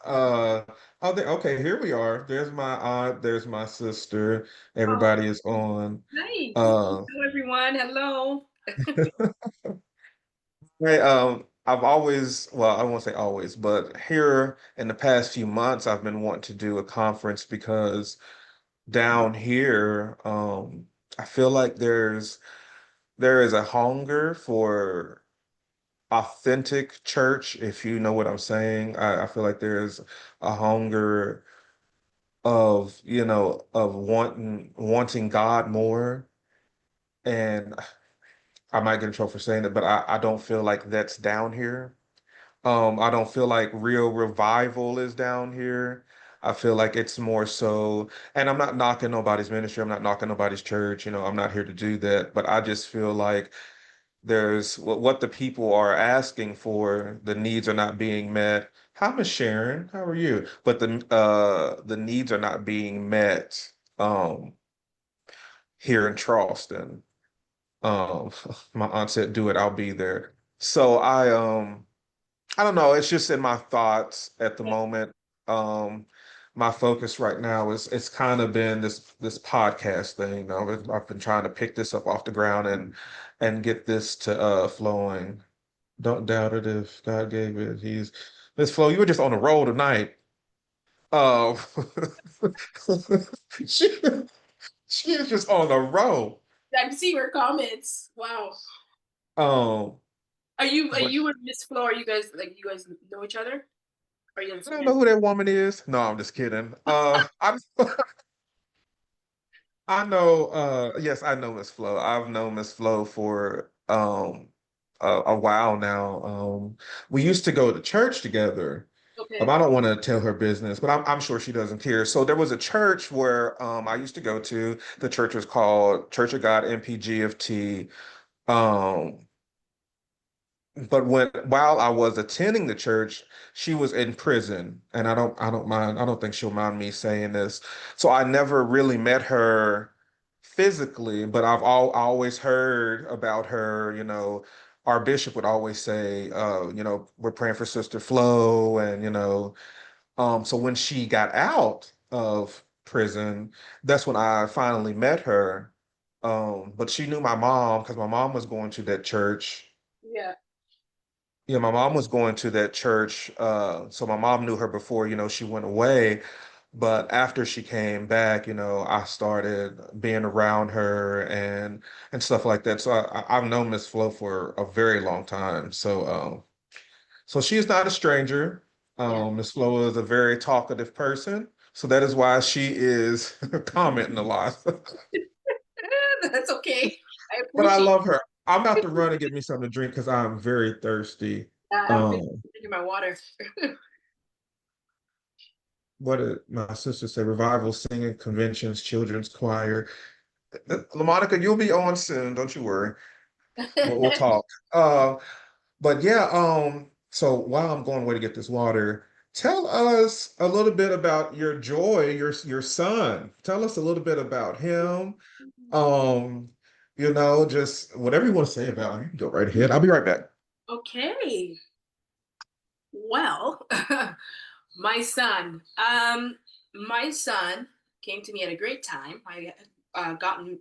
Oh there, okay, here we are. There's my aunt, there's my sister. oh, Everybody is on. nice. Uh Hello everyone. Hello. hey, I've always, well, I won't say always, but here in the past few months, I've been wanting to do a conference because down here, I feel like there is a hunger for authentic church, if you know what I'm saying. I feel like there's a hunger of, of wanting God more. And I might get in trouble for saying it, but I don't feel like that's down here. I don't feel like real revival is down here. I feel like it's more so, and I'm not knocking nobody's ministry, I'm not knocking nobody's church, I'm not here to do that, but I just feel like there's what the people are asking for, the needs are not being met. Hi, Miss Sharon, how are you? But the needs are not being met here in Charleston. Um, my aunt said, "Do it, I'll be there." So I don't know. It's just in my thoughts at the moment. Um, my focus right now is it's kind of been this podcast thing. I've been trying to pick this up off the ground and get this to flowing. Don't doubt it if God gave it. He's Miss Flo. You were just on a roll tonight. Um, she she is just on a roll. I see your comments. Wow. Um, Are but you and Miss Flo? Are you guys know each other? Are you guys I don't know friends? who that woman is. No, I'm just kidding. I know, yes, I know Miss Flo. I've known Miss Flo for a while now. We used to go to church together. Okay. I don't want to tell her business, but I'm sure she doesn't care. So there was a church where I used to go to. The church was called Church of God MPGFT. Um, but while I was attending the church, she was in prison, and I don't think she'll mind me saying this. So I never really met her physically, but I always heard about her. Our bishop would always say, we're praying for Sister Flo, and so when she got out of prison, that's when I finally met her. But she knew my mom because my mom was going to that church. Yeah. Yeah, my mom was going to that church. So my mom knew her before, she went away. But after she came back, I started being around her and stuff like that. So I've known Miss Flo for a very long time. So she is not a stranger. Yeah. Miss Flo is a very talkative person. So that is why she is commenting a lot. That's okay. I But I appreciate love her. I'm about to run and get me something to drink because I'm very thirsty. that. I'm Um, drinking my water. what did my sister say? Revival singing, conventions, children's choir. LaMonica, you'll be on soon. Don't you worry. We'll talk. Uh, but yeah, so while I'm going away to get this water, tell us a little bit about your Joy, your son. Tell us a little bit about him. Um, just whatever you want to say about him. You can go right ahead. I'll be right back. Okay. Well, my son. My son came to me at a great time. I gotten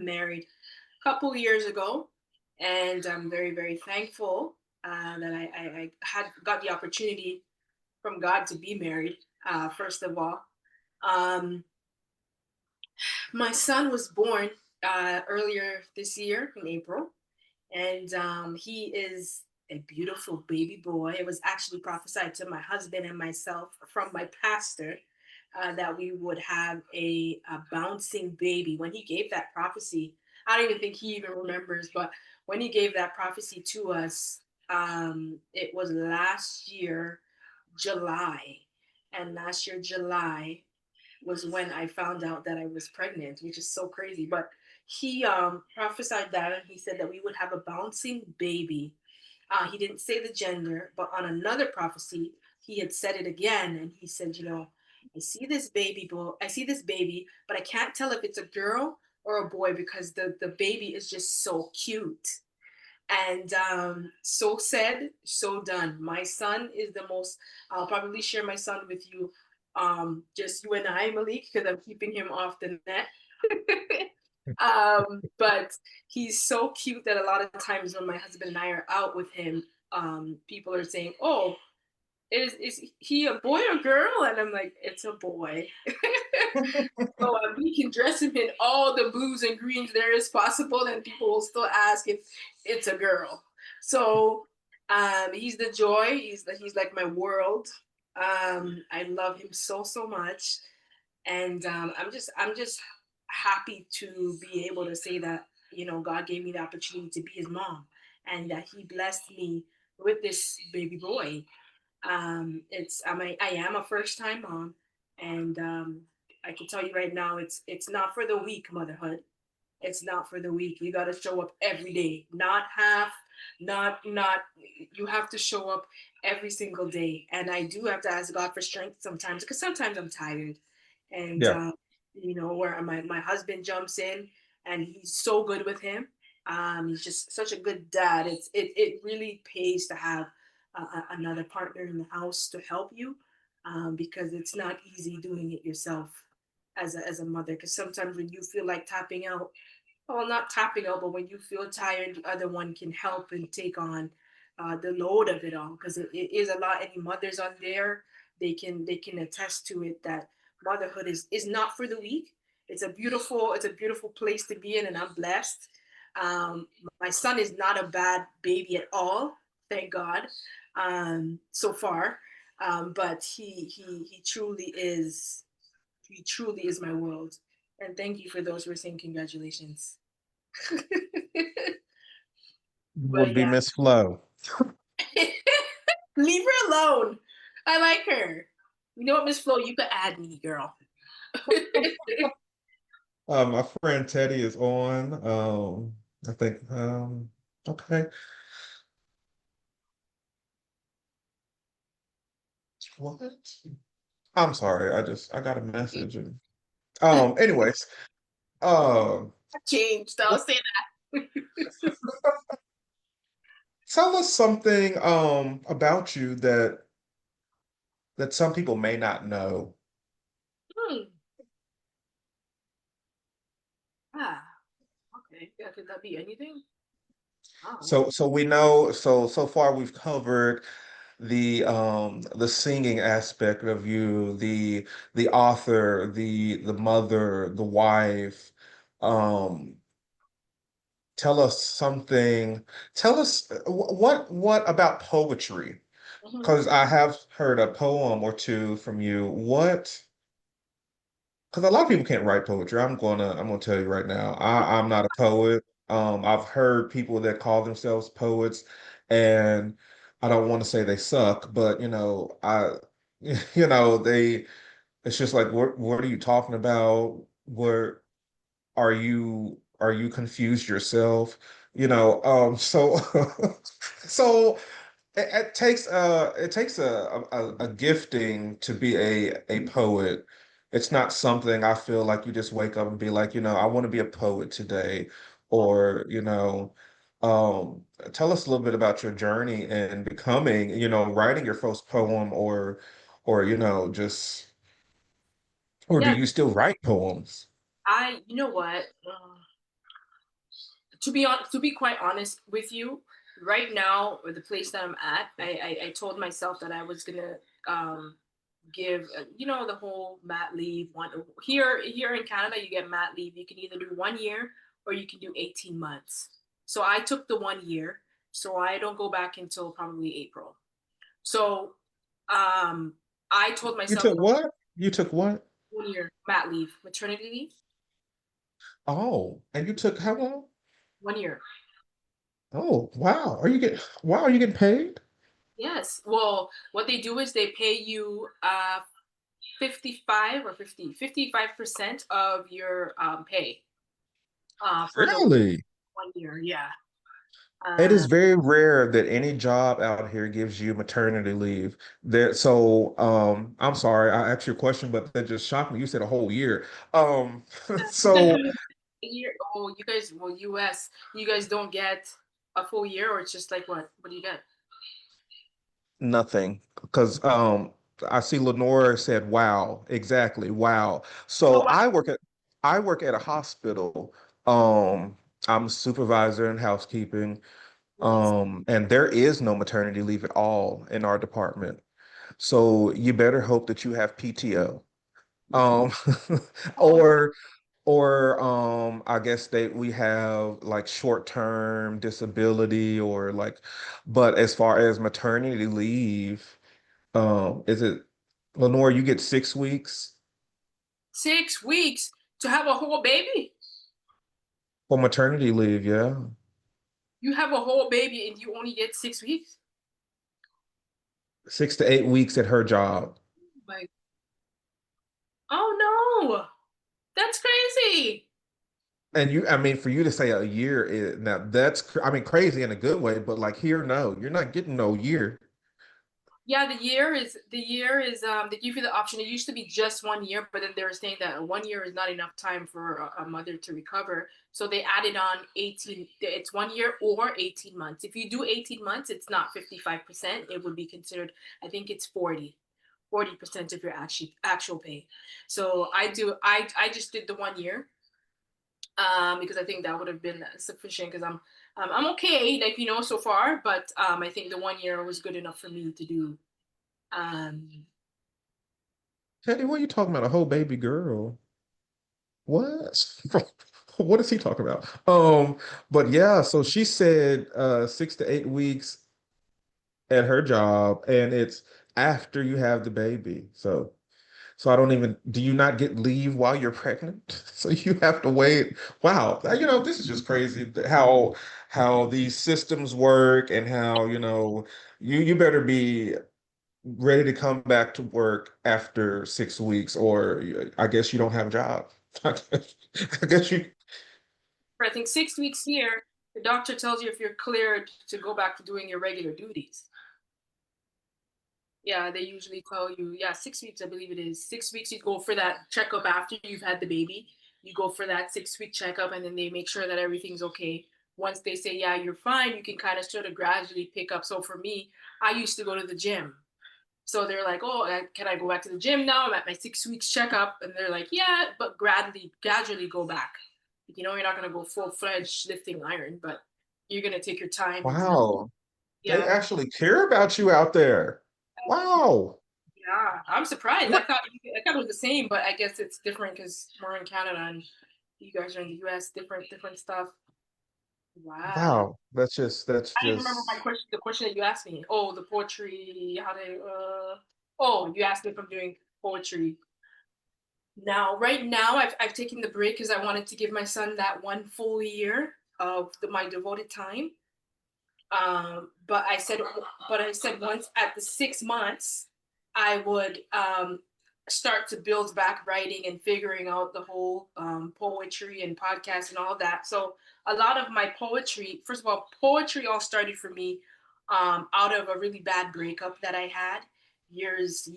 married a couple years ago, and I'm very very thankful that I had got the opportunity from God to be married. First of all, um, my son was born earlier this year in April, and he is a beautiful baby boy. It was actually prophesied to my husband and myself from my pastor that we would have a bouncing baby. When he gave that prophecy, I don't even think he even remembers, but when he gave that prophecy to us, it was last year, July. And last year, July, was when I found out that I was pregnant, which is so crazy. But he prophesied that, and he said that we would have a bouncing baby. He didn't say the gender, but on another prophecy, he had said it again, and he said, I see this baby boy, I see this baby, but I can't tell if it's a girl or a boy because the baby is just so cute. And so said, so done. My son is the most, I'll probably share my son with you, just you and I, Malik, because I'm keeping him off the net. But he's so cute that a lot of times when my husband and I are out with him, people are saying, "Oh, is he a boy or girl?" And I'm like, "It's a boy." So we can dress him in all the blues and greens there is possible, and people will still ask if it's a girl. So he's the joy. He's like my world. I love him so so much, and I'm just happy to be able to say that God gave me the opportunity to be his mom, and that He blessed me with this baby boy. I am a first time mom, and I can tell you right now, it's not for the weak, motherhood. It's not for the weak. You got to show up every day, not half, not. You have to show up every single day, and I do have to ask God for strength sometimes because sometimes I'm tired, and Yeah. where my husband jumps in, and he's so good with him. He's just such a good dad. It really pays to have another partner in the house to help you, because it's not easy doing it yourself as a mother. Because sometimes when you feel like tapping out, well, not tapping out, but when you feel tired, the other one can help and take on the load of it all, because it is a lot. Any mothers on there, they can attest to it, that motherhood is not for the weak. It's a beautiful place to be in, and I'm blessed. Um, my son is not a bad baby at all, thank God, so far. But he truly is. He truly is my world. And thank you for those who are saying congratulations. Would But be yeah, Miss Flo. leave her alone. I like her. You know what, Miss Flo? You could add me, girl. My friend Teddy is on. I think, okay. What? I'm sorry. I got a message and anyways, Changed. I'll what say that. tell us something about you that some people may not know. Hmm. Ah, okay. Yeah, could that be anything? Oh. So we know so far we've covered the singing aspect of you, the author, the mother, the wife. Um tell us something. Tell us what about poetry? Mhm. Because I have heard a poem or two from you. What? Because a lot of people can't write poetry. I'm gonna tell you right now. I'm not a poet. I've heard people that call themselves poets, and I don't want to say they suck, but they. It's just like, what are you talking about? Where are you confused yourself? So so it takes a gifting to be a poet. It's not something I feel like you just wake up and be like, I want to be a poet today, or um, tell us a little bit about your journey in becoming, writing your first poem, or just, or do Yeah, you still write poems? you know what? To be quite honest with you, right now, or the place that I'm at, I told myself that I was gonna give the whole mat leave one. Here in Canada, you get mat leave. You can either do 1 year or you can do 18 months. So I took the 1 year, so I don't go back until probably April. So um I told You myself took what? You took what? 1 year mat leave, maternity leave. Oh, and you took how long? 1 year. Oh, wow, are you getting paid? Yes. Well, what they do is they pay you 55 or 55% of your pay for the Really? 1 year. Yeah. It Uh, is very rare that any job out here gives you maternity leave. I'm sorry, I asked you a question, but that just shocked me. You said a whole year. So a year. Oh, you guys, well, US, you guys don't get a full year, or it's just like what? What do you get? nothing, because I see Lenora said, "Wow, exactly, wow." Oh, So wow. I work at a hospital. Um, I'm a supervisor in housekeeping. Nice. And there is no maternity leave at all in our department. So you better hope that you have PTO. Um, Oh, or I guess we have like short-term disability or like, but as far as maternity leave, is it Lenore, you get 6 weeks 6 weeks to have a whole baby. for maternity leave, yeah. You have a whole baby and you only get 6 weeks. 6 to 8 weeks at her job. Like, oh no, that's crazy. I mean, for you to say a year is now I mean, crazy in a good way, but like here, no, you're not getting no year. Yeah, the year is they give you the option. It used to be just 1 year, but then they were saying that 1 year is not enough time for a mother to recover. So they added on 18. It's 1 year or 18 months. If you do 18 months, it's not 55%. It would be considered, I think it's 40% of your actual pay. So I just did the 1 year because I think that would have been sufficient because I'm okay, like so far, but I think the 1 year was good enough for me to do. um Teddy, what are you talking about? A whole baby girl? What? What is he talking about? But yeah, so she said 6 to 8 weeks at her job, and it's after you have the baby. So I don't even, do you not get leave while you're pregnant? So you have to wait. Wow. This is just crazy how these systems work and how, you better be ready to come back to work after 6 weeks, or I guess you don't have a job. I guess you, for I think 6 weeks here, the doctor tells you if you're cleared to go back to doing your regular duties. Yeah, they usually tell you, yeah, 6 weeks, I believe it is. 6 weeks, you go for that checkup after you've had the baby. You go for that 6 week checkup, and then they make sure that everything's okay. Once they say, yeah, you're fine, you can kind of sort of gradually pick up. So for me, I used to go to the gym. So they're like, oh, can I go back to the gym now? I'm at my 6 weeks checkup. And they're like, yeah, but gradually go back. You know, you're not going to go full fledged lifting iron, but you're going to take your time until, Wow. They yeah. actually care about you out there. Wow. Yeah, I'm surprised. What? I thought it was the same, but I guess it's different because we're in Canada and you guys are in the US. Different stuff. Wow. Wow. That's I don't even remember my just question. The question that you asked me. Oh, the poetry. How to? Oh, you asked me if I'm doing poetry now. Right now, I've taken the break because I wanted to give my son that one full year of my devoted time. But I said once at the 6 months, I would start to build back writing and figuring out the whole poetry and podcast and all that. So a lot of my poetry, first of all, poetry all started for me out of a really bad breakup that I had years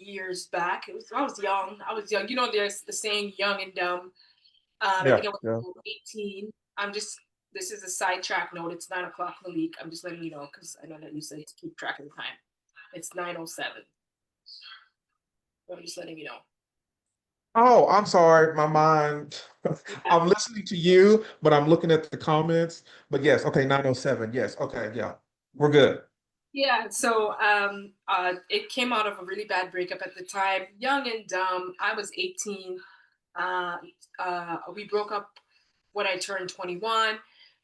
back. I was young. I was young. You know, there's the saying "young and dumb." I yeah, think I was yeah. 18. I'm just, this is a sidetrack note. It's 9 o'clock, Malik. I'm just letting you know because I know that you said to keep track of the time. It's 9:07. I'm just letting you know. Oh, I'm sorry. My mind. Yeah. I'm listening to you, but I'm looking at the comments. But yes, okay, 907. Yes, okay, yeah. We're good. Yeah, so it came out of a really bad breakup at the time. Young and dumb. I was 18. Uh, we broke up when I turned 21.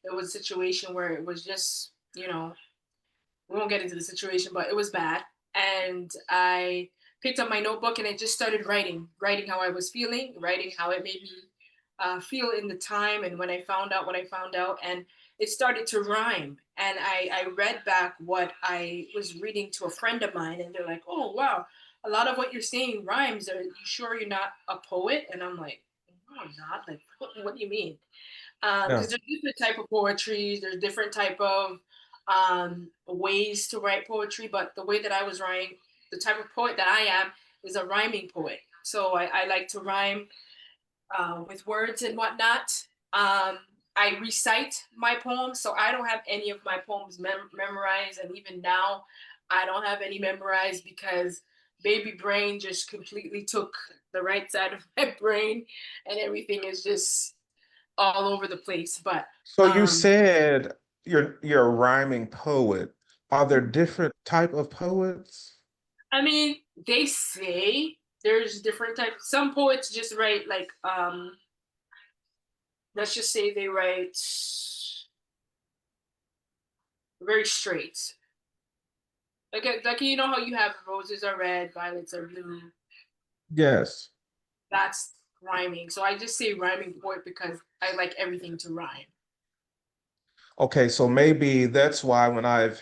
It was a situation where it was just, we won't get into the situation, but it was bad. And I picked up my notebook and I just started writing how I was feeling, writing how it made me feel in the time. And when I found out what I found out, and it started to rhyme. And I read back what I was reading to a friend of mine, and they're like, "Oh wow, a lot of what you're saying rhymes. Are you sure you're not a poet?" And I'm like, "No, I'm not. Like, what do you mean?" Yeah. Because there's different type of poetry, there's different type of ways to write poetry, but the way that I was writing, the type of poet that I am is a rhyming poet. So I like to rhyme with words and whatnot. I recite my poems, so I don't have any of my poems memorized, and even now, I don't have any memorized because baby brain just completely took the right side of my brain, and everything is just all over the place. But So you um, said you're a rhyming poet. Are there different type of poets? I mean, they say there's different types. Some poets just write like let's just say they write very straight. Like you know how you have roses are red, violets are blue. Yes. That's rhyming. So I just say rhyming poet because I like everything to rhyme. Okay, so maybe that's why when I've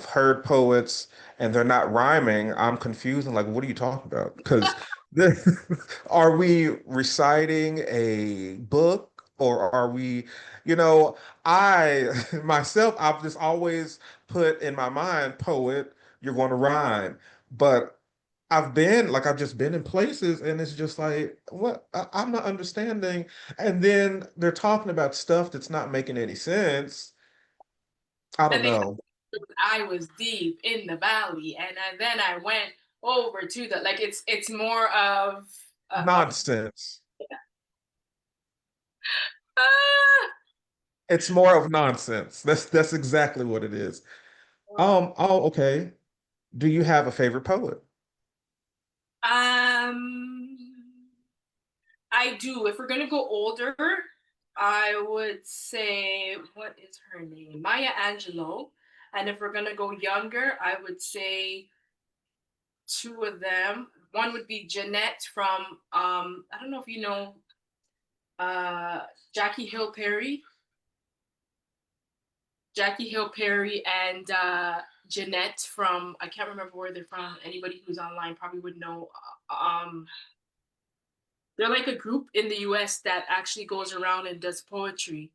heard poets and they're not rhyming, I'm confused and like, what are you talking about? Because are we reciting a book or are we, you know, I myself, I've just always put in my mind, poet, you're going to rhyme. But I've just been in places and it's just like, what? I'm not understanding. And then they're talking about stuff that's not making any sense. I don't And they know. I was deep in the valley, and then I went over to the like. It's more of a Nonsense. ah, It's more of nonsense. That's exactly what it is. Oh, okay. Do you have a favorite poet? um. I do. If we're gonna go older, I would say what is her name? Maya Angelou. And if we're gonna go younger, I would say two of them. One would be Jeanette from I don't know if you know uh Jackie Hill Perry. Jackie Hill Perry and Jeanette from I can't remember where they're from. Anybody who's online probably would know. They're like a group in the US that actually goes around and does poetry.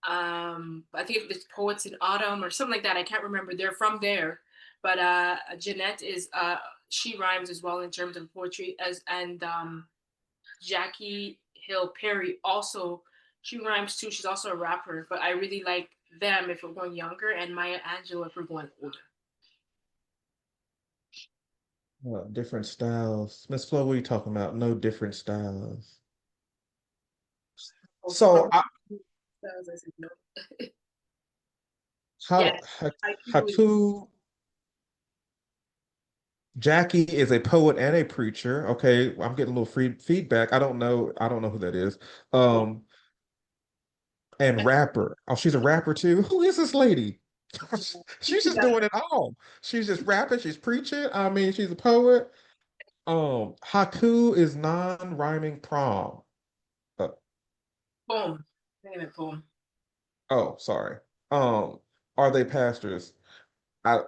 I think it's Poets in Autumn or something like that. I can't remember. They're from there. But Jeanette is she rhymes as well in terms of poetry as and Jackie Hill Perry also she rhymes too. She's also a rapper, but I really like them if we're going younger, and Maya Angelou if we're going older. Different styles. Miss Flo, what are you talking about? No different styles. Also, So I, as I said, no. how Yes, I do. Haku Jackie is a poet and a preacher. Okay, I'm getting a little free feedback. I don't know who that is. Um, and rapper. Oh, she's a rapper too. Who is this lady? She's just doing it all. She's just rapping, she's preaching. I mean, she's a poet. Haku is non-rhyming prom. Uh, Poem. Name it poem. oh, sorry. Are they pastors? I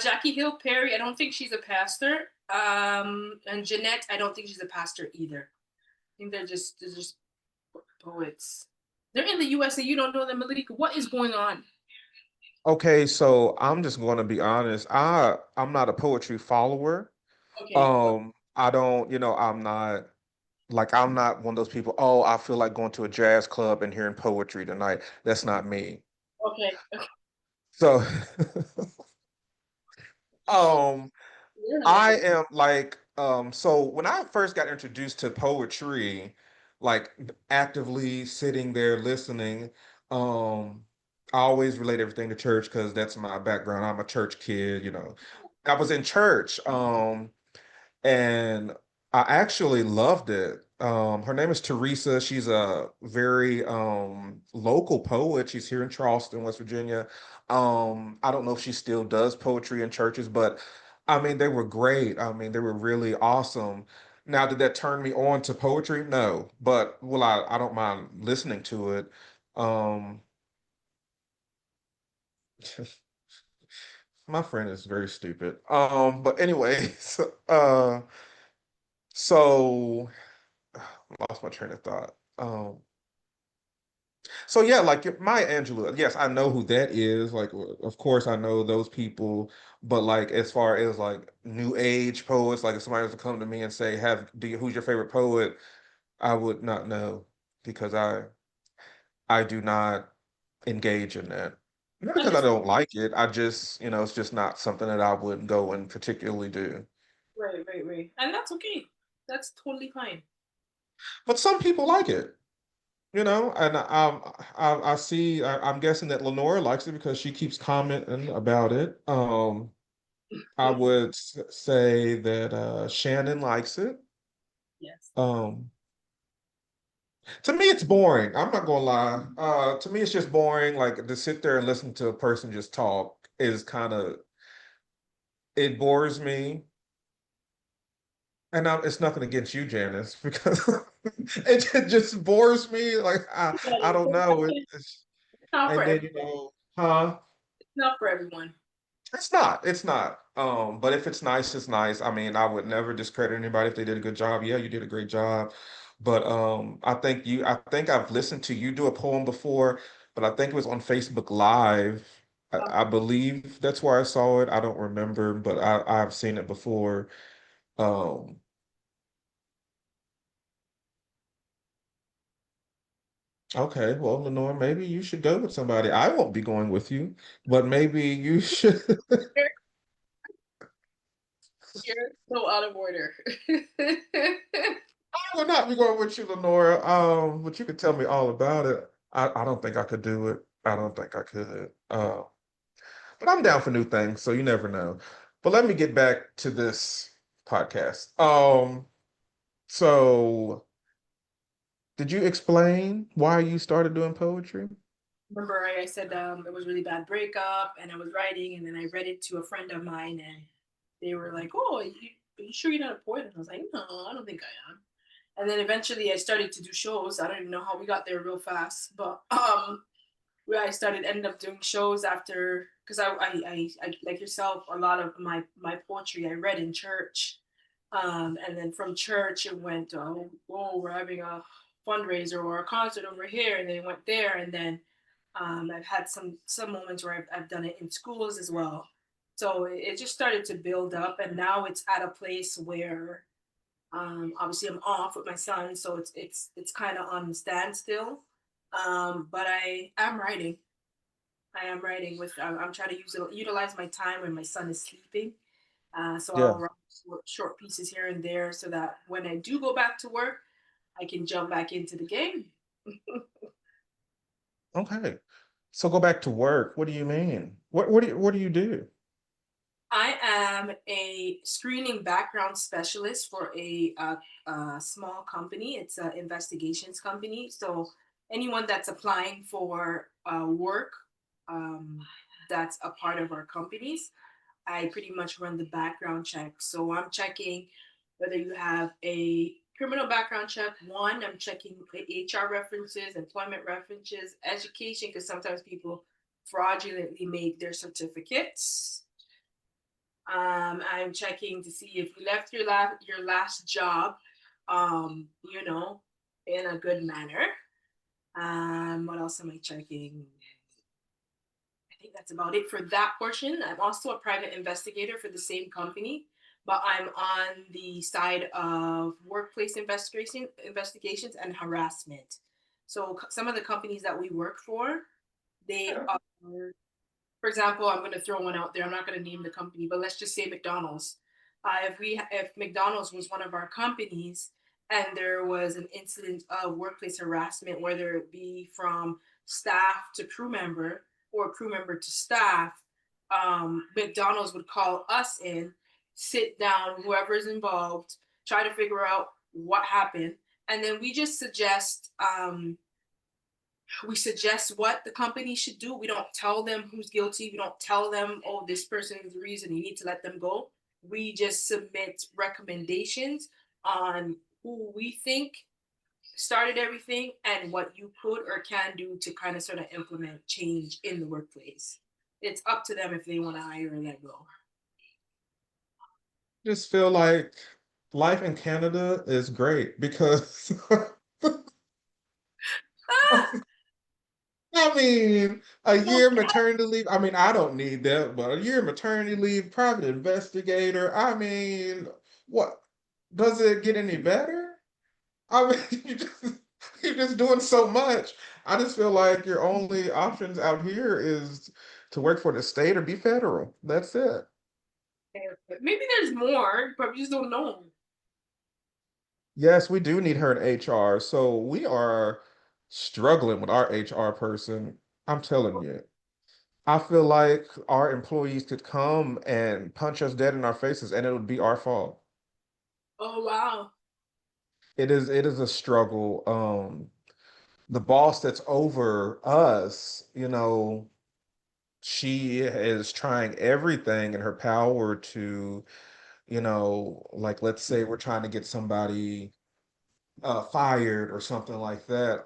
Jackie Hill Perry, I don't think she's a pastor. And Jeanette, I don't think she's a pastor either. I think they're just poets. They're in the US and you don't know them, Malika. What is going on? okay, so I'm just going to be honest. I'm not a poetry follower. Okay, I don't, I'm not like I'm not one of those people, oh, I feel like going to a jazz club and hearing poetry tonight. That's not me. okay, okay. So um Yeah. I am like so when I first got introduced to poetry, like actively sitting there listening, um I always relate everything to church because that's my background. I'm a church kid. I was in church. And I actually loved it. Her name is Teresa. She's a very local poet. She's here in Charleston, West Virginia. I don't know if she still does poetry in churches, but I mean, they were great. I mean, they were really awesome. Now, did that turn me on to poetry? No, but well, I don't mind listening to it. Um, my friend is very stupid. But anyways, so lost my train of thought. So yeah, like Maya Angelou, yes, I know who that is. Like, of course, I know those people. But like, as far as like new age poets, like if somebody was to come to me and say, who's your favorite poet?" I would not know because I do not engage in that. Not because I Understand. don't like it. I just, it's just not something that I would go and particularly do. Right, right, right. And that's okay. That's totally fine. But some people like it. And I see. I'm guessing that Lenora likes it because she keeps commenting about it. I would say that Shannon likes it. Yes. Um, to me, it's boring. I'm not gonna lie. To me, it's just boring. Like to sit there and listen to a person just talk is kind of it bores me. And it's nothing against you, Janice, because it just bores me. Like I don't know. It's not for And then everyone. huh? It's not for everyone. It's not. It's not. But if it's nice, it's nice. I mean, I would never discredit anybody if they did a good job. Yeah, you did a great job. But I think I've listened to you do a poem before, but I think it was on Facebook Live. I believe that's where I saw it. I don't remember, but I've seen it before. Um, okay, well, Lenore, maybe you should go with somebody. I won't be going with you, but maybe you should. You're, you're so out of order. I will not be going with you, Lenora. But you could tell me all about it. I don't think I could do it. I don't think I could. But I'm down for new things, so you never know. But let me get back to this podcast. So did you explain why you started doing poetry? Remember, I said it was really bad breakup, and I was writing, and then I read it to a friend of mine, and they were like, "Oh, are you sure you're not a poet?" And I was like, "No, I don't think I am." And then eventually, I started to do shows. I don't even know how we got there real fast, but where I started ended up doing shows after because I like yourself a lot of my poetry I read in church, and then from church it went oh we're having a fundraiser or a concert over here and then it went there and then I've had some moments where I've done it in schools as well. So it just started to build up, and now it's at a place where obviously I'm off with my son, so it's kind of on standstill. But I am writing. I am writing with. I'm trying to utilize my time when my son is sleeping. So Yeah. I'll write short pieces here and there, so that when I do go back to work, I can jump back into the game. Okay. So go back to work. What do you mean? What do you do? I am a screening background specialist for a small company. It's an investigations company. So anyone that's applying for work um, that's a part of our companies, I pretty much run the background check. So I'm checking whether you have a criminal background check. One, I'm checking HR references, employment references, education, because sometimes people fraudulently make their certificates. I'm checking to see if you left your last job, you know, in a good manner. What else am I checking? I think that's about it for that portion. I'm also a private investigator for the same company, but I'm on the side of workplace investigations and harassment. So some of the companies that we work for, they are, for example, I'm going to throw one out there. I'm not going to name the company, but let's just say McDonald's. If McDonald's was one of our companies and there was an incident of workplace harassment, whether it be from staff to crew member or crew member to staff, McDonald's would call us in, sit down, whoever's involved, try to figure out what happened, and then we suggest what the company should do. We don't tell them who's guilty. We don't tell them, oh, this person is the reason you need to let them go. We just submit recommendations on who we think started everything and what you could or can do to kind of sort of implement change in the workplace. It's up to them if they want to hire or let go. Just feel like life in Canada is great because I mean, a year maternity leave. I mean, I don't need that, but a year maternity leave, private investigator. I mean, what does it get any better? I mean, you're just doing so much. I just feel like your only options out here is to work for the state or be federal. That's it. Maybe there's more, but we just don't know. Yes, we do need her in HR. So we are struggling with our HR person. I'm telling you. I feel like our employees could come and punch us dead in our faces and it would be our fault. Oh, wow. It is a struggle. The boss that's over us, she is trying everything in her power to, like let's say we're trying to get somebody fired or something like that,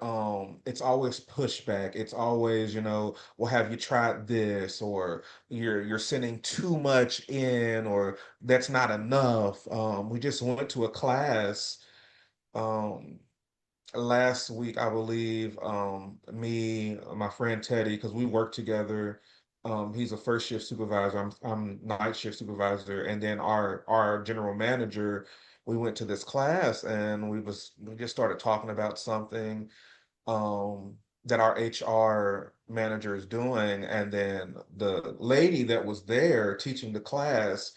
it's always pushback. It's always, well, have you tried this? Or you're sending too much in, or that's not enough. We just went to a class um, last week, I believe. Me, my friend Teddy, because we work together. He's a first shift supervisor. I'm night shift supervisor, and then our general manager. We went to this class and we just started talking about something that our HR manager is doing, and then the lady that was there teaching the class,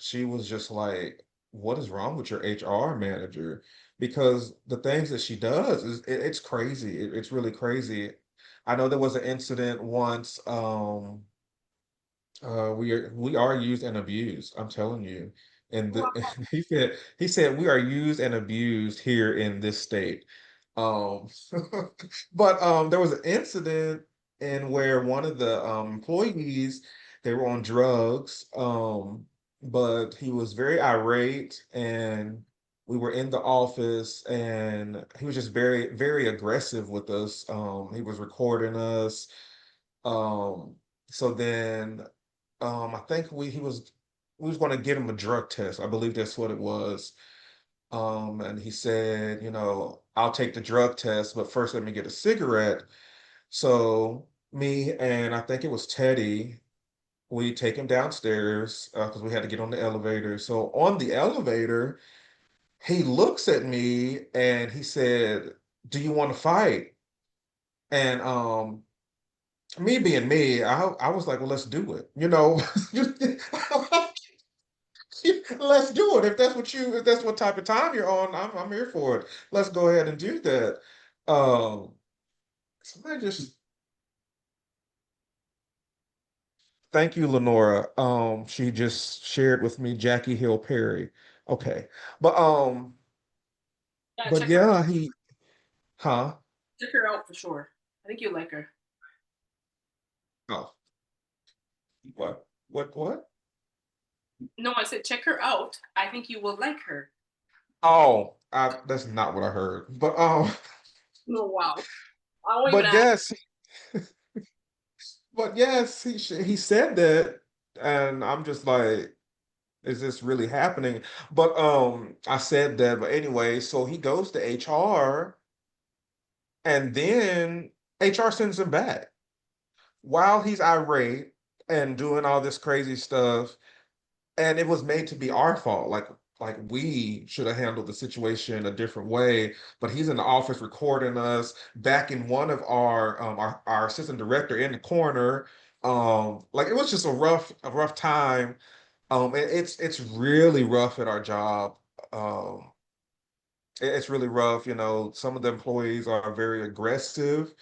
she was just like, "What is wrong with your HR manager?" Because the things that she does it's crazy. It's really crazy. I know there was an incident once. We are used and abused. I'm telling you. And he said we are used and abused here in this state. Um, but there was an incident in where one of the employees, they were on drugs, but he was very irate, and we were in the office, and he was just very, very aggressive with us. He was recording us. Um, so then I think we was going to get him a drug test. I believe that's what it was. And he said, I'll take the drug test, but first let me get a cigarette. So me and I think it was Teddy. we take him downstairs because we had to get on the elevator. So on the elevator, he looks at me and he said, "Do you want to fight?" And me being me, I was like, "Well, let's do it." Let's do it. If that's what type of time you're on, I'm here for it. Let's go ahead and do that. Um, somebody just Thank you, Lenora. She just shared with me Jackie Hill Perry. Okay. But Yeah, but yeah, huh? check her out for sure. I think you like her. Oh, what? No, I said check her out. I think you will like her. Oh, that's not what I heard. But Oh wow. I won't even but ask. yes, he said that, and I'm just like, is this really happening? But I said that, but anyway, so he goes to HR, and then HR sends him back while he's irate and doing all this crazy stuff. And it was made to be our fault. Like we should have handled the situation a different way. But he's in the office recording us, back in one of our assistant director in the corner. Like it was just a rough time. It's really rough at our job. Um, it's really rough. Some of the employees are very aggressive.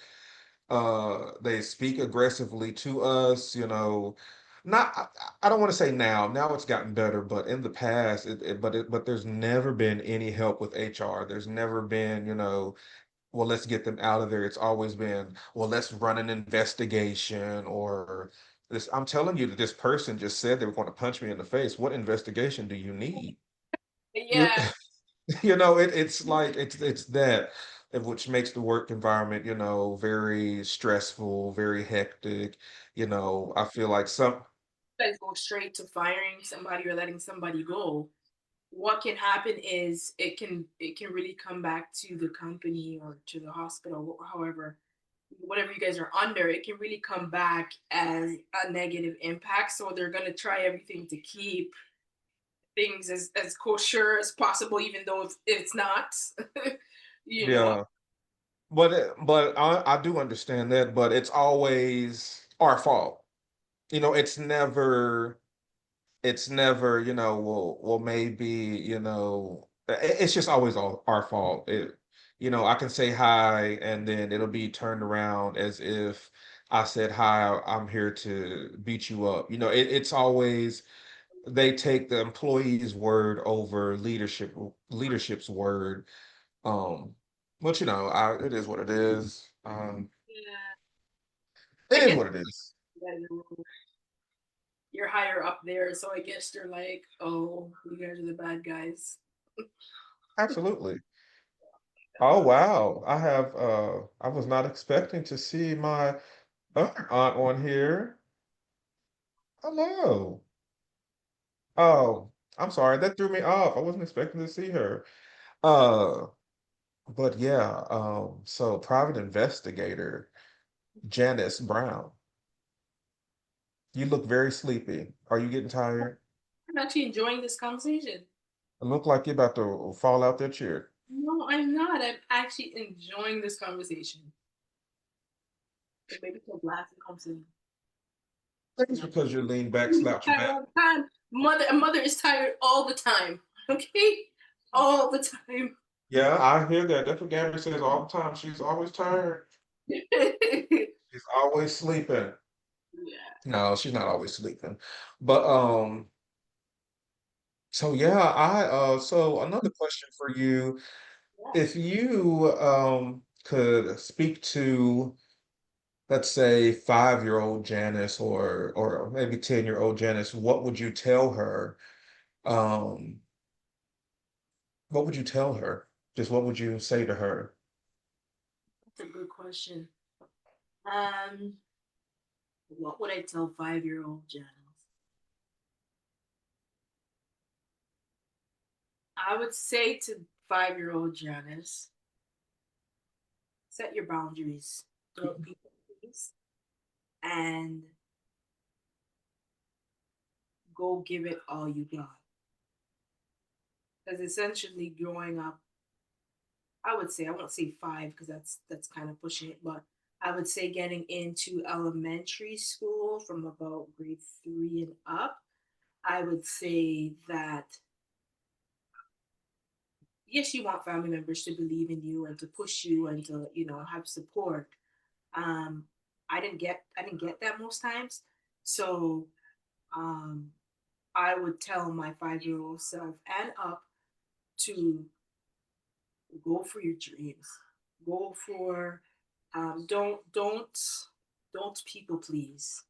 They speak aggressively to us. Not I don't want to say now it's gotten better, but in the past but there's never been any help with HR. There's never been, well, let's get them out of there. It's always been, well, let's run an investigation, or this. I'm telling you that this person just said they were going to punch me in the face. What investigation do you need? You Yeah, it's like it's that, which makes the work environment, very stressful, very hectic. I feel like you guys go straight to firing somebody or letting somebody go. What can happen is it can really come back to the company or to the hospital, however, whatever you guys are under, it can really come back as a negative impact. So they're gonna try everything to keep things as kosher as possible, even though it's not. you know. yeah. But I do understand that, but it's always our fault. It's never, well, maybe, it's just always all our fault. I can say hi and then it'll be turned around as if I said hi, I'm here to beat you up. It's always they take the employee's word over leadership's word. Um, but it is what it is. Yeah, It I is guess what it is. you're higher up there, so I guess they're like, "Oh, you guys are the bad guys." Absolutely. Oh wow. I was not expecting to see my other aunt on here. Hello. Oh, I'm sorry. That threw me off. I wasn't expecting to see her. Uh, but yeah, so private investigator Janice Brown. You look very sleepy. Are you getting tired? I'm actually enjoying this conversation. It look like you're about to fall out that chair. No, I'm not. I'm actually enjoying this conversation. So maybe till laughing comes in. I think it's because you're lean back, I'm slouch tired back. all the time. Mother is tired all the time. Okay, all the time. Yeah, I hear that. That's what Gabby says all the time. She's always tired. Yeah. She's always sleeping. No, she's not always sleeping. But so yeah, so another question for you. If you could speak to, let's say, 5-year-old Janice, or maybe 10-year-old Janice, Um, what would you tell her? Just what would you say to her? That's a good question. Um, what would I tell 5-year-old Janice? I would say to 5-year-old Janice, set your boundaries. Don't people please. And go give it all you got. Because essentially growing up, I would say, I won't say five because that's kind of pushing it, but I would say getting into elementary school from about grade three and up, I would say that yes, you want family members to believe in you and to push you and to, have support. Um, I didn't get that most times. So um I would tell my 5 year old self and up to go for your dreams. Go for don't people please.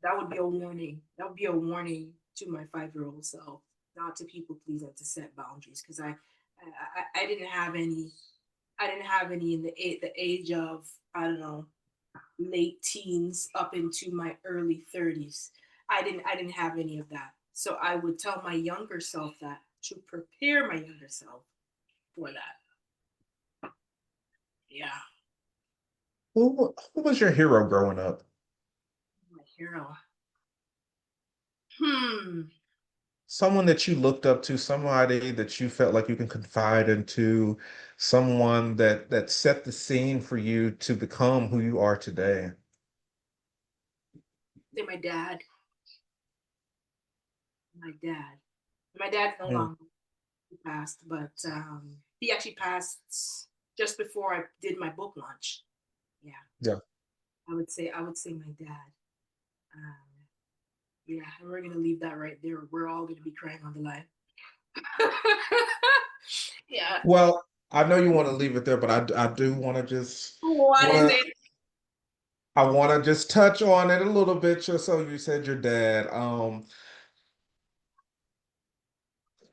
That would be a warning. That would be a warning to my 5 year old self, not to people please and to set boundaries. Because I didn't have any. I didn't have any in the age of, I don't know, late teens up into my early 30s. I didn't have any of that. So I would tell my younger self that to prepare my younger self for that. Yeah, Who was your hero growing up? my hero. Hmm. Someone that you looked up to, somebody that you felt like you can confide into, someone that set the scene for you to become who you are today. Say my dad. My dad. My dad's no Mm, longer, he passed, but he actually passed just before I did my book launch. Yeah, yeah. I would say my dad. Um, yeah, and we're gonna leave that right there. We're all gonna be crying on the line. Yeah. Well, I know you want to leave it there, but I do want to just What want is to it? I want to just touch on it a little bit. Just so you said your dad.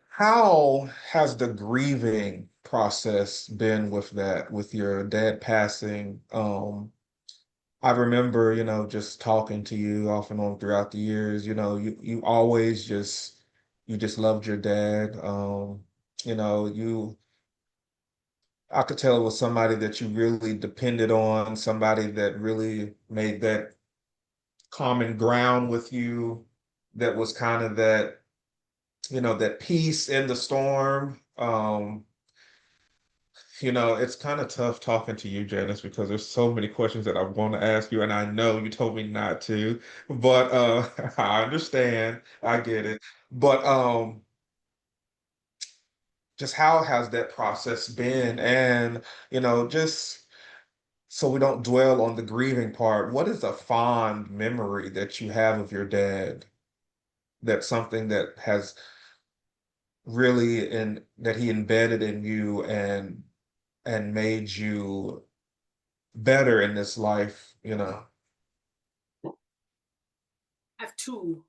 How has the grieving process been with that, with your dad passing? I remember, just talking to you off and on throughout the years, you always you just loved your dad. You I could tell it was somebody that you really depended on, somebody that really made that common ground with you, that was kind of that peace in the storm. It's kind of tough talking to you, Janice, because there's so many questions that I want to ask you, and I know you told me not to, but I understand, I get it. But just how has that process been? And, just so we don't dwell on the grieving part, what is a fond memory that you have of your dad? That's something that has really in that he embedded in you and made you better in this life. I have two.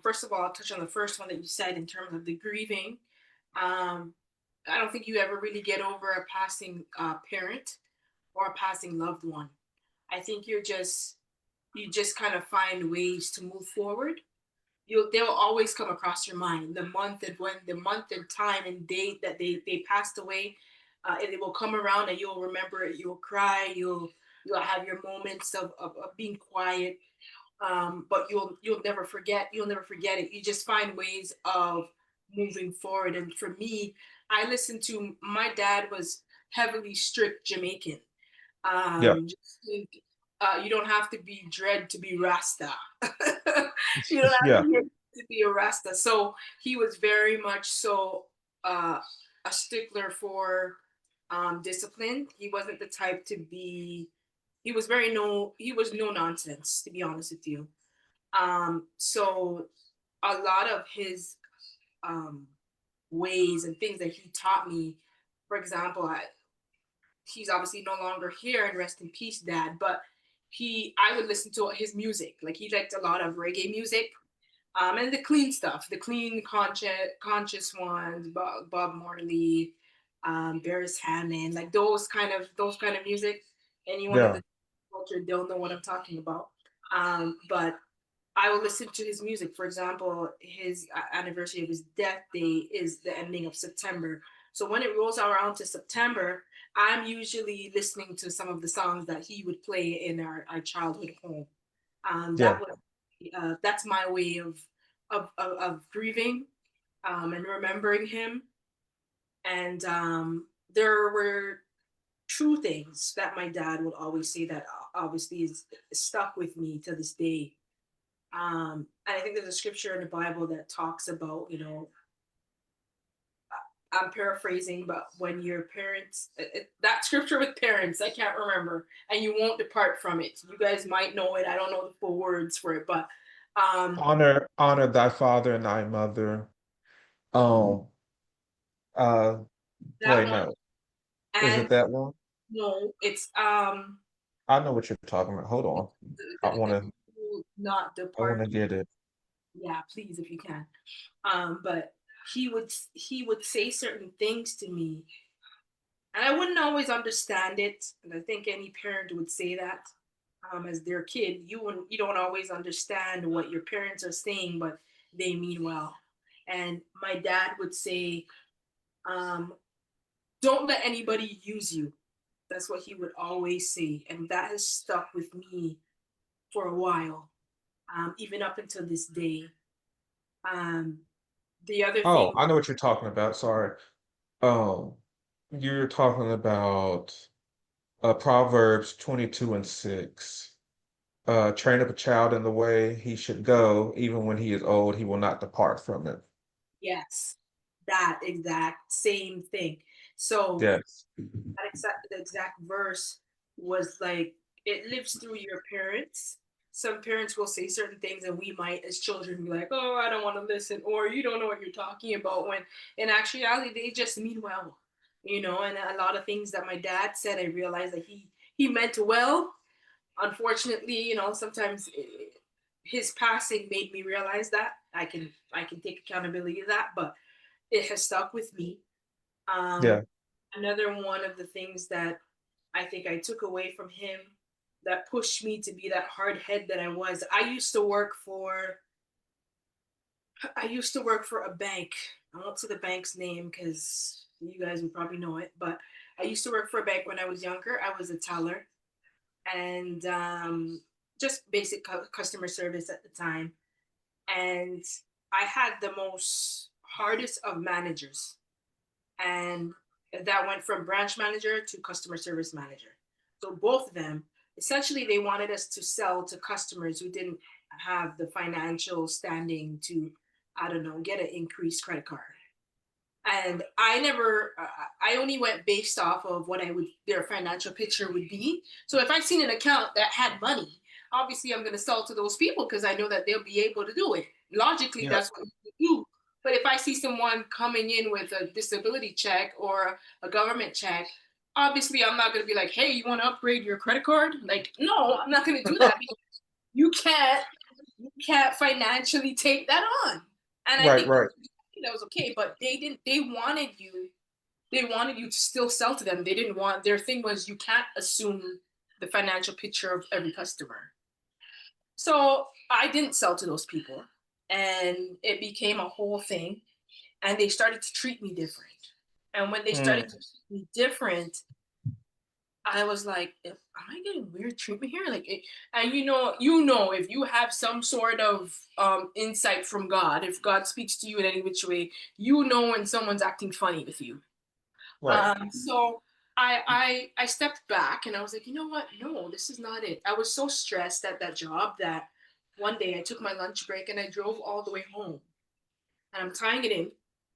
First of all, I'll touch on the first one that you said in terms of the grieving. Um, I don't think you ever really get over a passing parent or a passing loved one. I think you just kind of find ways to move forward. They'll always come across your mind. The month and time and date that they passed away, and it will come around and you'll remember it. You'll cry. You'll have your moments of being quiet, but you'll never forget it. You just find ways of moving forward. And for me, I listened to my dad was heavily strict Jamaican. Yeah, Just think, you don't have to be dread to be Rasta. You don't have yeah, to be a Rasta. So he was very much so uh, a stickler for discipline. He wasn't the type to be. He was very no. He was no nonsense, to be honest with you. So a lot of his um, ways and things that he taught me. For example, he's obviously no longer here, and rest in peace, Dad. But I would listen to his music. Like he liked a lot of reggae music, and the clean stuff, the clean conscious ones, Bob Marley, Barris Hammond, like those kind of music. Anyone in yeah, the culture, they'll know what I'm talking about. But I will listen to his music. For example, his anniversary of his death day is the ending of September. So when it rolls around to September, I'm usually listening to some of the songs that he would play in our childhood home. yeah. That was That's my way of grieving, and remembering him. And there were true things that my dad would always say that obviously is stuck with me to this day. And I think there's a scripture in the Bible that talks about, I'm paraphrasing, but when your parents, that scripture with parents, I can't remember, and you won't depart from it. You guys might know it. I don't know the full words for it, but um, Honor thy father and thy mother. Um, uh, that wait, one. no. Is And it that one? no, it's I know what you're talking about. Hold on. I the wanna will not I wanna depart. get it. Yeah, please if you can. But he would say certain things to me, and I wouldn't always understand it. And I think any parent would say that, as their kid, you don't always understand what your parents are saying, but they mean well. And my dad would say, um, "Don't let anybody use you." That's what he would always say, and that has stuck with me for a while, even up until this day. Um, the other Oh, thing, I know what you're talking about. Sorry. Um, you're talking about Proverbs 22:6. Train up a child in the way he should go, even when he is old, he will not depart from it. yes, that exact same thing. So Yes. the exact verse was like, it lives through your parents. Some parents will say certain things, and we might, as children, be like, "Oh, I don't want to listen," or "You don't know what you're talking about." When in actuality, they just mean well, And a lot of things that my dad said, I realized that he meant well. Unfortunately, sometimes his passing made me realize that I can take accountability of that, but it has stuck with me. Um, Yeah. Another one of the things that I think I took away from him that pushed me to be that hard head that I was. I used to work for a bank. I won't say the bank's name because you guys would probably know it, but I used to work for a bank when I was younger. I was a teller, and just basic customer service at the time. And I had the most hardest of managers, and that went from branch manager to customer service manager. So both of them, essentially, they wanted us to sell to customers who didn't have the financial standing to, I don't know, get an increased credit card. And I only went based off of what their financial picture would be. So if I've seen an account that had money, obviously I'm going to sell to those people because I know that they'll be able to do it. Logically, Yeah. that's what you do. But if I see someone coming in with a disability check or a government check, obviously I'm not going to be like, "Hey, you want to upgrade your credit card?" Like, no, I'm not going to do that because you can't financially take that on. And I Right, think right. that was okay, but they didn't. They wanted you to still sell to them. They didn't want Their thing was, you can't assume the financial picture of every customer. So I didn't sell to those people, and it became a whole thing. And they started to treat me different. And when they started Mm, to treat me different, I was like, Am I getting weird treatment here?" And if you have some sort of insight from God, if God speaks to you in any which way, when someone's acting funny with you. right. So I stepped back and I was like, you know what? No, this is not it. I was so stressed at that job that one day I took my lunch break and I drove all the way home. And I'm tying it in.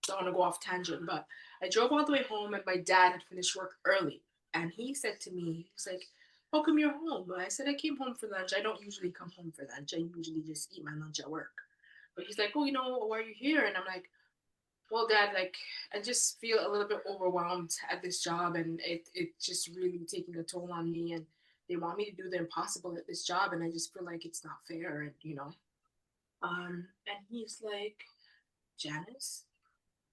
Don't want to go off tangent, but I drove all the way home and my dad had finished work early. And he said to me, he's like, "How come you're home?" I said, "I came home for lunch. I don't usually come home for lunch. I usually just eat my lunch at work." But he's like, "Oh, why are you here?" And I'm like, "Well, Dad, like, I just feel a little bit overwhelmed at this job, and it just really taking a toll on me, and they want me to do the impossible at this job, and I just feel like it's not fair, and he's like, "Janice,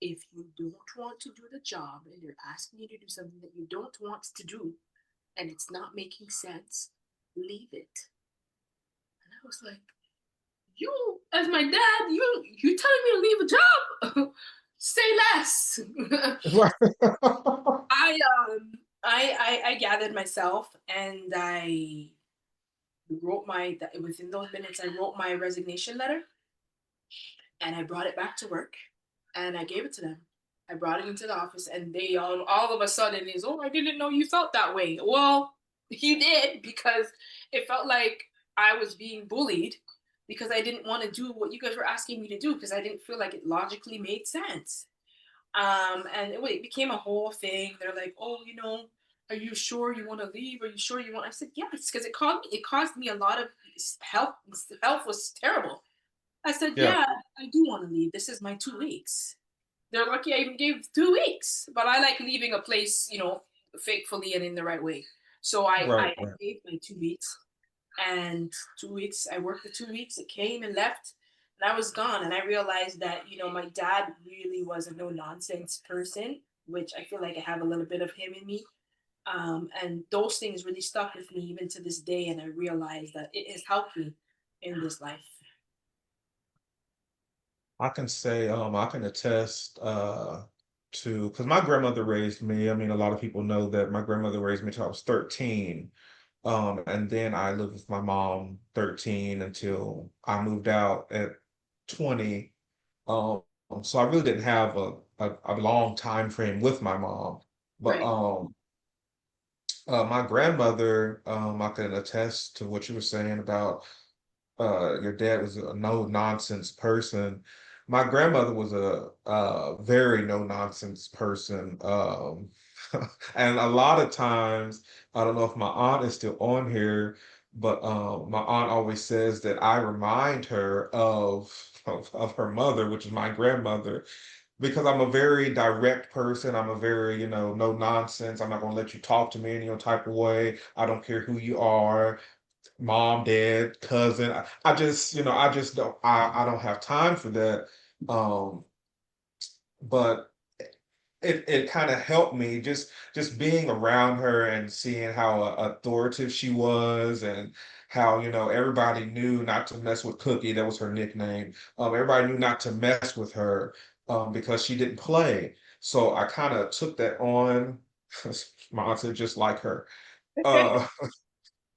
if you don't want to do the job and they're asking you to do something that you don't want to do, and it's not making sense, leave it." And I was like, "You, as my dad, you telling me to leave a job? Say less." Right. I I gathered myself and I wrote my, within those minutes, I wrote my resignation letter and I brought it back to work and I gave it to them. I brought it into the office and they all of a sudden is, oh, I didn't know you felt that way. Well, you did because it felt like I was being bullied because I didn't want to do what you guys were asking me to do because I didn't feel like it logically made sense. And it became a whole thing. They're like, oh, are you sure you want to leave? Are you sure you want? I said, yes, because it caused me a lot of health. Health was terrible. I said, Yeah, yeah, I do want to leave. This is my 2 weeks. They're lucky I even gave 2 weeks, but I like leaving a place, faithfully and in the right way. So I right, right. gave my 2 weeks, and 2 weeks, I worked the 2 weeks. It came and left, and I was gone. And I realized that, my dad really was a no nonsense person, which I feel like I have a little bit of him in me. And those things really stuck with me even to this day. And I realized that it has helped me in this life. I can say, I can attest to because my grandmother raised me. I mean, a lot of people know that my grandmother raised me till I was 13. And then I lived with my mom 13 until I moved out at 20. Um, so I really didn't have a long time frame with my mom. But Right. my grandmother, I can attest to what you were saying about your dad was a no nonsense person. My grandmother was a very no nonsense person. And a lot of times, I don't know if my aunt is still on here, but my aunt always says that I remind her of her mother, which is my grandmother, because I'm a very direct person. I'm a very, no nonsense. I'm not going to let you talk to me any type of way. I don't care who you are, mom, dad, cousin. I just, I just don't, I don't have time for that. Um, but it kind of helped me just being around her and seeing how authoritative she was and how everybody knew not to mess with Cookie. That was her nickname. Everybody knew not to mess with her because she didn't play. So I kind of took that on. My aunt said just like her. Uh,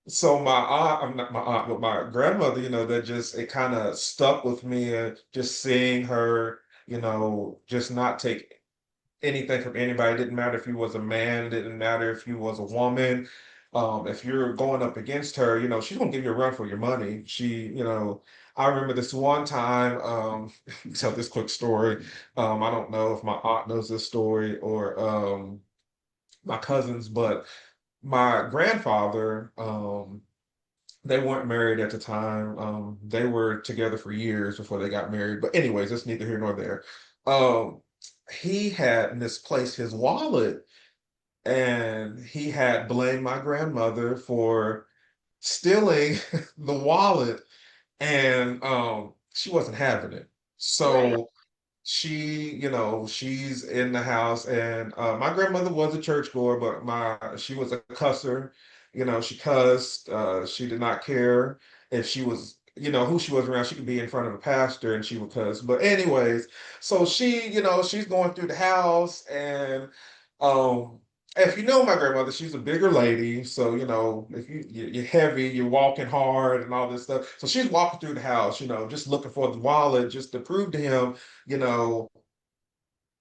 so my aunt, I'm not my aunt, but my grandmother, that just it kind of stuck with me, and just seeing her, just not take anything from anybody. It didn't matter if you was a man, it didn't matter if you was a woman. If you're going up against her, she's gonna give you a run for your money. I remember this one time, tell this quick story. I don't know if my aunt knows this story or my cousins, but my grandfather, they weren't married at the time. They were together for years before they got married. But anyways, that's neither here nor there. Um, he had misplaced his wallet, and he had blamed my grandmother for stealing the wallet, and she wasn't having it. Right. So she's in the house, and my grandmother was a churchgoer, but she was a cusser. She cussed. She did not care if she was, who she was around. She could be in front of a pastor and she would cuss. But anyways, so she's going through the house, and um, if you know my grandmother, she's a bigger lady. So if you're heavy, you're walking hard and all this stuff. So she's walking through the house, just looking for the wallet, just to prove to him, you know,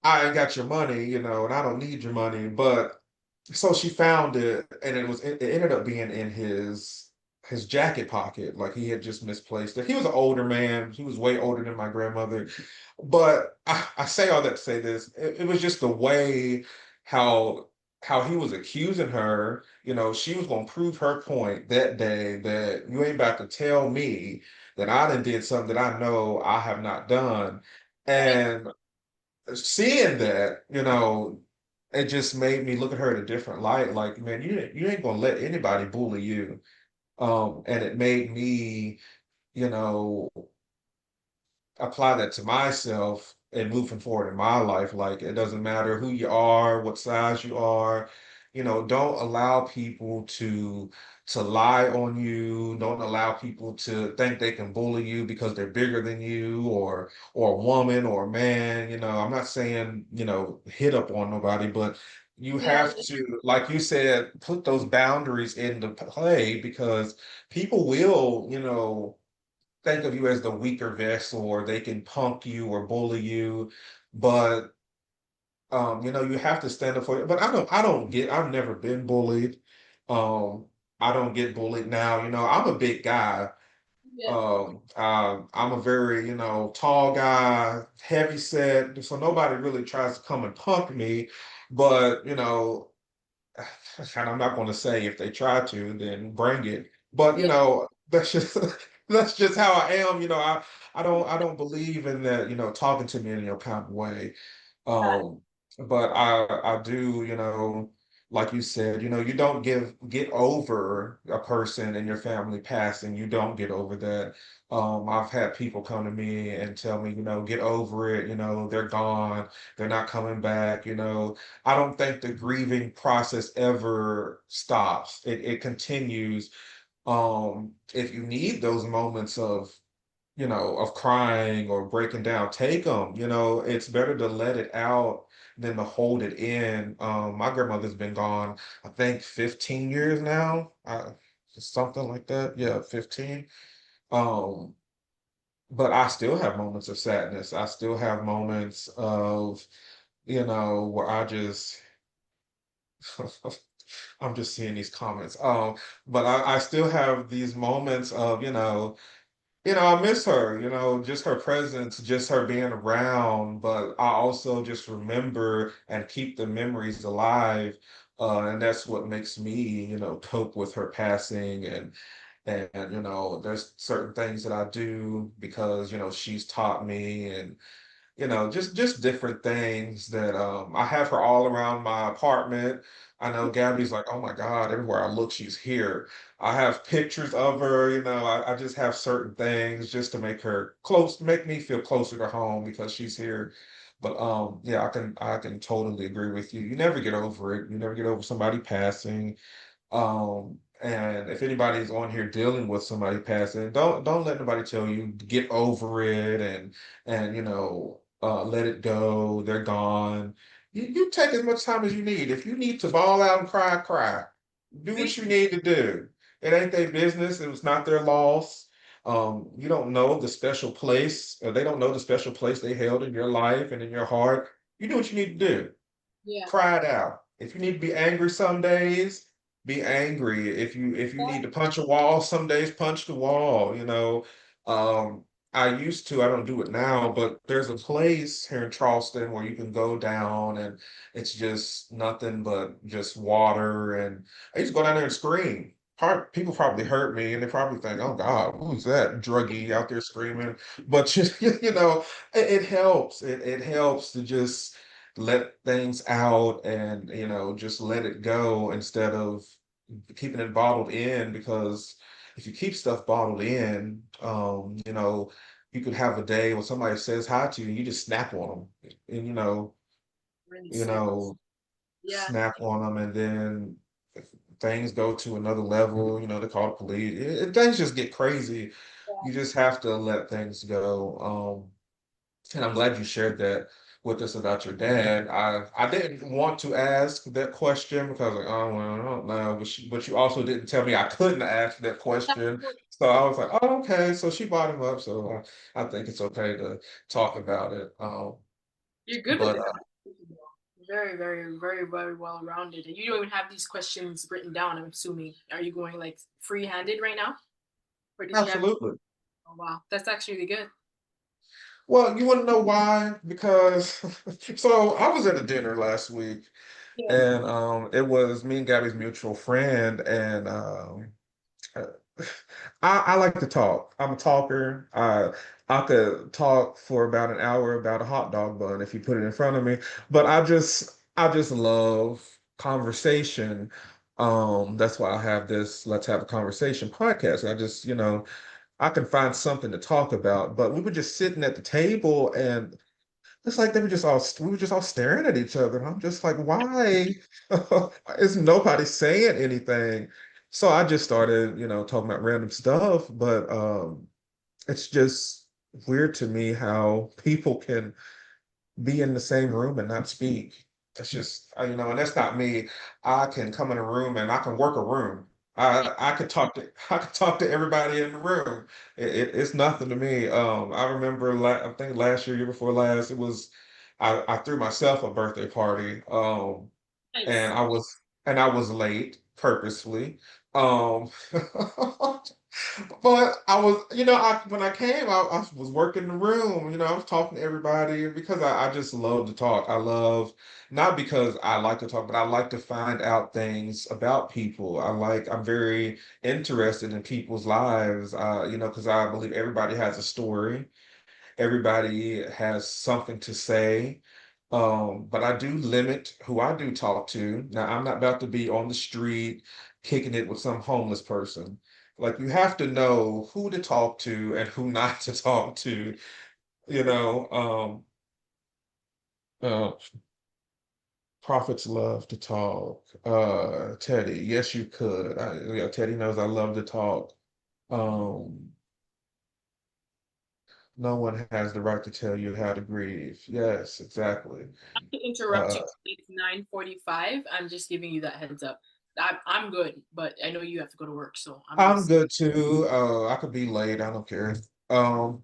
I ain't got your money, and I don't need your money. But so she found it, and it ended up being in his jacket pocket. Like he had just misplaced it. He was an older man. He was way older than my grandmother. But I say all that to say this. It was just the way how how he was accusing her. She was gonna prove her point that day that you ain't about to tell me that I done did something that I know I have not done. Right. And seeing that, it just made me look at her in a different light. Like, man, you ain't gonna let anybody bully you. And it made me, you know, apply that to myself and moving forward in my life. Like, it doesn't matter who you are, what size you are. don't allow people to lie on you. Don't allow people to think they can bully you because they're bigger than you, or a woman or a man. I'm not saying, hit up on nobody, but you Yeah, have to, like you said, put those boundaries into play, because people will, think of you as the weaker vessel, or they can punk you or bully you. But you have to stand up for it. But I've never been bullied. Um, I don't get bullied now. I'm a big guy. yeah, I'm a very, tall guy, heavy set, so nobody really tries to come and punk me. But, and I'm not going to say if they try to, then bring it. But, yeah, that's just that's just how I am. I don't believe in that, talking to me in your kind of way. Um, but I do, like you said, you don't get over a person in your family passing. You don't get over that. I've had people come to me and tell me, get over it. They're gone. They're not coming back. I don't think the grieving process ever stops. It continues. If you need those moments of crying or breaking down, take them. It's better to let it out than to hold it in. My grandmother's been gone, I think 15 years now, something like that. Yeah, 15. Um, but I still have moments of sadness. I still have moments of, where I'm just seeing these comments. But I still have these moments of, I miss her, just her presence, just her being around. But I also just remember and keep the memories alive. And that's what makes me, cope with her passing. And, there's certain things that I do because, she's taught me, and just different things that I have her all around my apartment. I know Gabby's like, oh my God, everywhere I look, she's here. I have pictures of her, I just have certain things just to make her close, make me feel closer to home because she's here. But yeah, I can totally agree with you. You never get over it. You never get over somebody passing. And if anybody's on here dealing with somebody passing, don't let nobody tell you get over it, and let it go. They're gone. You take as much time as you need. If you need to bawl out and cry, cry. Do what you need to do. It ain't their business. It was not their loss. You don't know the special place, or they don't know the special place they held in your life and in your heart. You do what you need to do. yeah. Cry it out. If you need to be angry some days, be angry. If you need to punch a wall some days, punch the wall. Um, I used to, I don't do it now, but there's a place here in Charleston where you can go down, and it's just nothing but just water. And I used to go down there and scream. People probably hurt me, and they probably think, "Oh God, who's that druggie out there screaming?" But just, it helps. It helps to just let things out, and just let it go instead of keeping it bottled in. Because if you keep stuff bottled in, you could have a day when somebody says hi to you and you just snap on them, and Really you sad. know Yeah, snap on them, and then if things go to another level, they call the police. Things just get crazy. You just have to let things go. And I'm glad you shared that with us about your dad. I didn't want to ask that question because, like, oh well, I don't know, but you also didn't tell me I couldn't ask that question. So I was like, oh, okay. So she brought him up, so I think it's okay to talk about it. you're good with But this. Very, very, very, very well rounded. And you don't even have these questions written down, I'm assuming. Are you going like free handed right now? Or did you have, absolutely. oh wow, that's actually really good. Well, you want to know why? Because so I was at a dinner last week, Yeah. and it was me and Gabby's mutual friend, and uh, I like to talk. I'm a talker. I could talk for about an hour about a hot dog bun if you put it in front of me. But I just love conversation. That's why I have this Let's Have a Conversation podcast. I just, I can find something to talk about. But we were just sitting at the table, and it's like we were just all staring at each other. And I'm just like, why is nobody saying anything? So I just started, talking about random stuff, but it's just weird to me how people can be in the same room and not speak. It's just, and that's not me. I can come in a room and I can work a room. I could talk to I could talk to everybody in the room. It's nothing to me. I remember I think last year, year before last, it was I threw myself a birthday party. And Nice. I was late purposely. Um, but I was, when I came, I was working the room. I was talking to everybody because I just love to talk. I love not because I like to talk, but I like to find out things about people. I'm very interested in people's lives. Because I believe everybody has a story. Everybody has something to say. But I do limit who I do talk to. Now, I'm not about to be on the street kicking it with some homeless person. Like, you have to know who to talk to and who not to talk to, you know. Uh, Prophets love to talk. Teddy, yes, you could. Teddy knows I love to talk. Um, no one has the right to tell you how to grieve. Yes, exactly. To interrupt Uh, you, it's 9:45. I'm just giving you that heads up. I'm good, but I know you have to go to work, so I'm I'm just. good too. I could be late. I don't care. Um,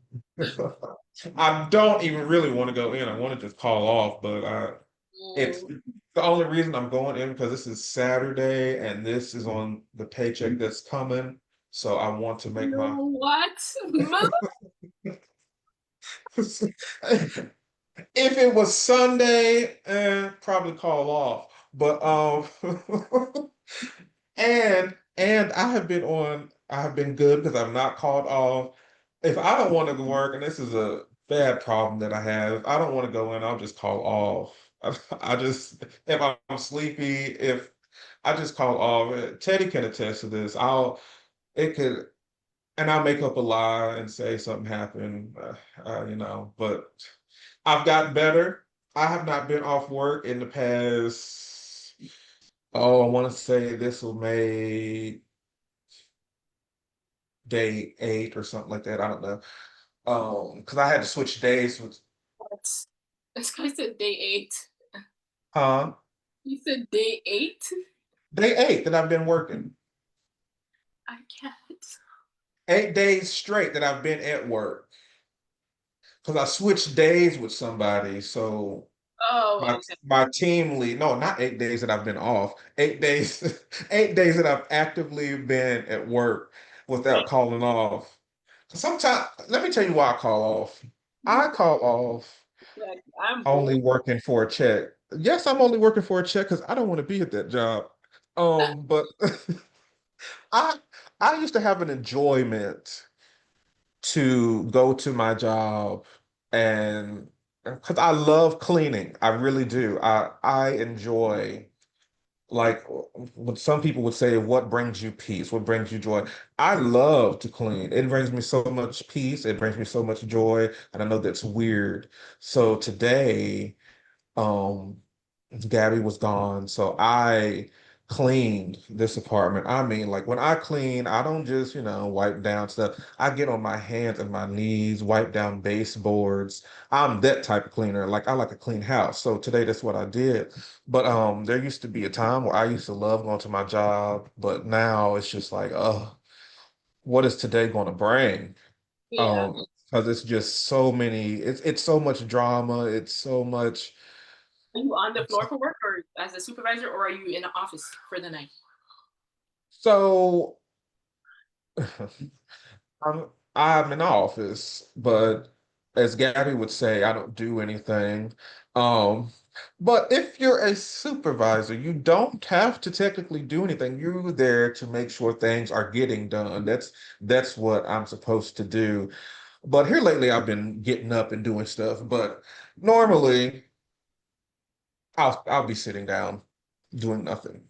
I don't even really want to go in. I want to just call off, but it's Oh, the only reason I'm going in because this is Saturday and this is on the paycheck that's coming. So I want to you make my. know what? If it was Sunday, probably call off. But and I have been good because I've not called off. If I don't want to go work, and this is a bad problem that I have, if I don't want to go in, I'll just call off. I just if I'm sleepy, if I just call off. Teddy can attest to this. It could and I'll make up a lie and say something happened, but I've gotten better. I have not been off work in the past, I want to say this will make day 8 or something like that. I don't know. Because I had to switch days with, What? This guy said day 8. huh? He said day 8? Day 8 that I've been working. I can't. 8 days straight that I've been at work. Because I switched days with somebody. So Oh, my okay. my team lead, no, not 8 days that I've been off. 8 days, 8 days that I've actively been at work without calling off. Sometimes, let me tell you why I call off. I call off Like, I'm only bored. working for a check. Yes, I'm only working for a check because I don't want to be at that job. But I I used to have an enjoyment to go to my job and because I love cleaning. I really do. I enjoy like what some people would say, what brings you peace? What brings you joy? I love to clean. It brings me so much peace. It brings me so much joy. And I know that's weird. So today, um, Gabby was gone, so I cleaned this apartment. I mean, like when I clean, I don't just, wipe down stuff. I get on my hands and my knees, wipe down baseboards. I'm that type of cleaner. Like I like a clean house. So today that's what I did. But there used to be a time where I used to love going to my job, but now it's just like, what is today going to bring? Yeah. Um, because it's just so many, it's so much drama, it's so much. Are you on the floor for work or as a supervisor, or are you in the office for the night? So I'm in the office, but as Gabby would say, I don't do anything. Um, but if you're a supervisor, you don't have to technically do anything. You're there to make sure things are getting done. That's what I'm supposed to do. But here lately, I've been getting up and doing stuff. But normally, I'll be sitting down doing nothing.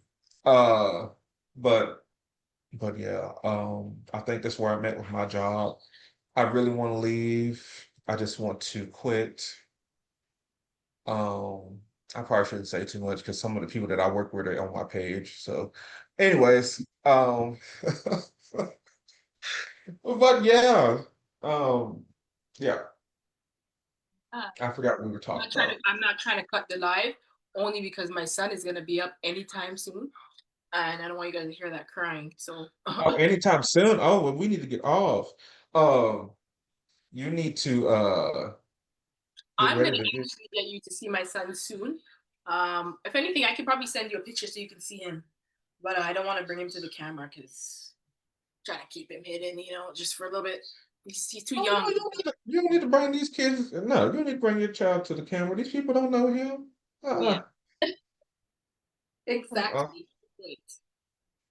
Uh, but but yeah, I think that's where I'm at with my job. I really want to leave. I just want to quit. Um, I probably shouldn't say too much because some of the people that I work with are on my page. So, anyways, but yeah, um, yeah, Ah, I forgot what we were talking about. I'm not trying to cut the live only because my son is gonna be up anytime soon, and I don't want you guys to hear that crying. So Oh, anytime soon. Oh, well, we need to get off. Um, you need to get I'm gonna ready to get. actually get you to see my son soon. If anything, I can probably send you a picture so you can see him, but I don't want to bring him to the camera because trying to keep him hidden, just for a little bit. He's too Oh young. no, you don't need to bring these kids. No, you don't need to bring your child to the camera. These people don't know him. Yeah, Uh-uh. Uh-uh. exactly. Right.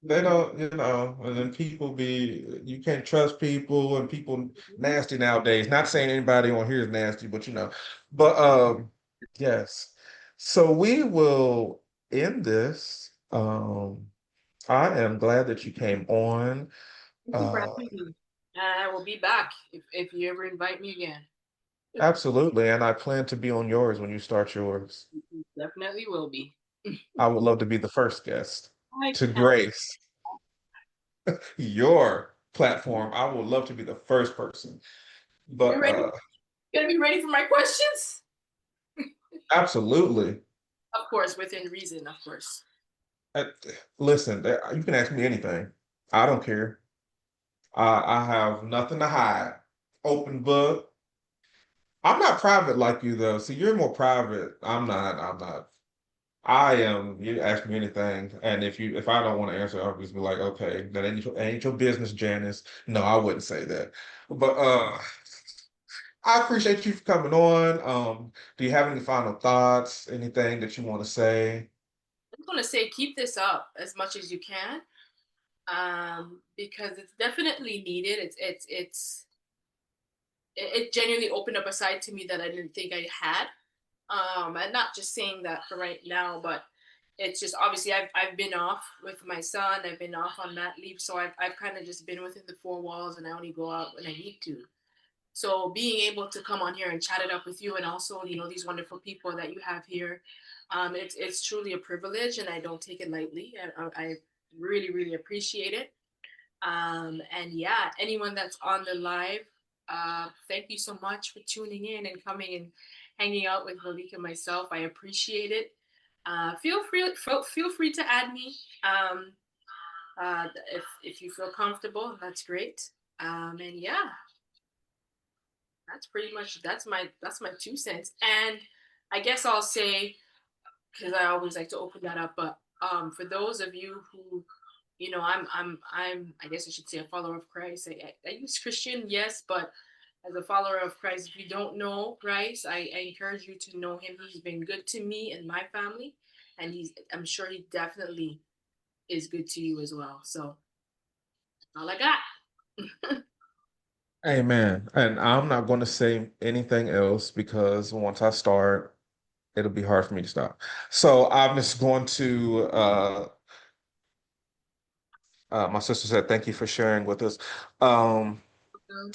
They don't, and then people you can't trust people and people Mhm. nasty nowadays. Not saying anybody on here is nasty, but but yes. So we will end this. I am glad that you came on. Thank you for Uh, having me. And I will be back if you ever invite me again. Absolutely, and I plan to be on yours when you start yours. You definitely will be. I would love to be the first guest I to can't. grace your platform. I would love to be the first person. You But ready? You gonna be ready for my questions? absolutely. Of course, within reason, of course. Uh, Listen, you can ask me anything. I don't care. I have nothing to hide. Open book. I'm not private like you though. See, you're more private. I'm not. I'm not. I am. You ask me anything, and if I don't want to answer, I'll just be like, okay, that ain't your business, Janice. No, I wouldn't say that. But I appreciate you for coming on. Do you have any final thoughts? Anything that you want to say? I'm gonna say keep this up as much as you can, because it's definitely needed. It genuinely opened up a side to me that I didn't think I had. And not just saying that for right now, but it's just obviously I've been off with my son. I've been off on mat leave, so I've kind of just been within the four walls, and I only go out when I need to. So being able to come on here and chat it up with you, and also these wonderful people that you have here, it's truly a privilege, and I don't take it lightly. I really really appreciate it. And yeah, anyone that's on the live, thank you so much for tuning in and coming and hanging out with Malik and myself. I appreciate it. Feel free to add me, if you feel comfortable. That's great. And yeah, that's pretty much that's my 2 cents. And I guess I'll say, because I always like to open that up. But for those of you who, I'm I guess I should say a follower of Christ. I use Christian, yes, but as a follower of Christ, if you don't know Christ, I encourage you to know Him. He's been good to me and my family, and I'm sure He definitely is good to you as well. So all I got. Amen. And I'm not going to say anything else because once I start, it'll be hard for me to stop. So I'm just going to my sister said, thank you for sharing with us. Um,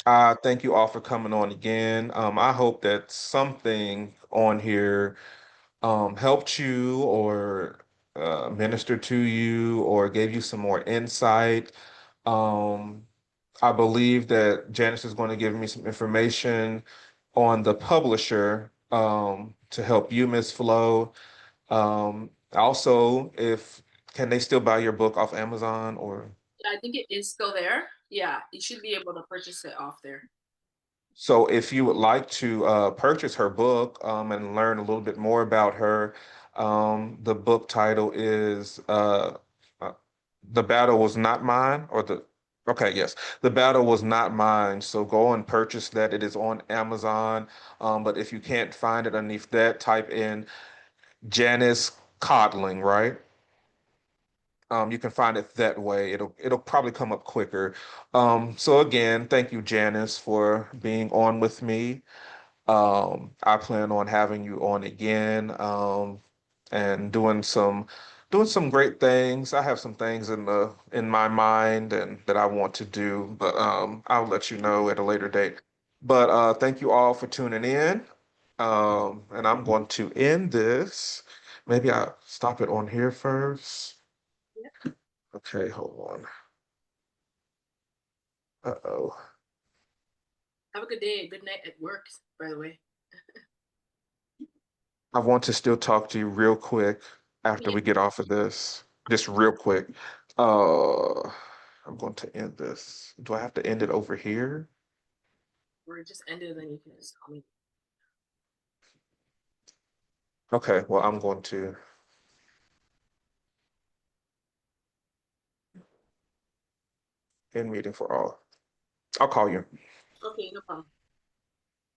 I thank you all for coming on again. I hope that something on here helped you or ministered to you or gave you some more insight. Um, I believe that Janice is going to give me some information on the publisher to help you, Miss Flo. Also, if can they still buy your book off Amazon or I think it is still there. Yeah, you should be able to purchase it off there. so if you would like to purchase her book and learn a little bit more about her, the book title is uh, The Battle Was Not Mine, okay, yes, The Battle Was Not Mine. So go and purchase that. It is on Amazon. But if you can't find it underneath that, type in Janice Codling, right? You can find it that way. It'll probably come up quicker. So again, thank you, Janice, for being on with me. I plan on having you on again, and doing some great things. I have some things in my mind and that I want to do, but I'll let you know at a later date. But thank you all for tuning in. And I'm going to end this. Maybe I'll stop it on here first. Yeah. Okay, hold on. Uh-oh. Have a good day. Good night at work, by the way. I want to still talk to you real quick after Yeah. we get off of this. Just real quick. Uh, I'm going to end this. Do I have to end it over here? Or just end it and then you can just call me. Okay, well, I'm going to end meeting for all. I'll call you. Okay, no problem.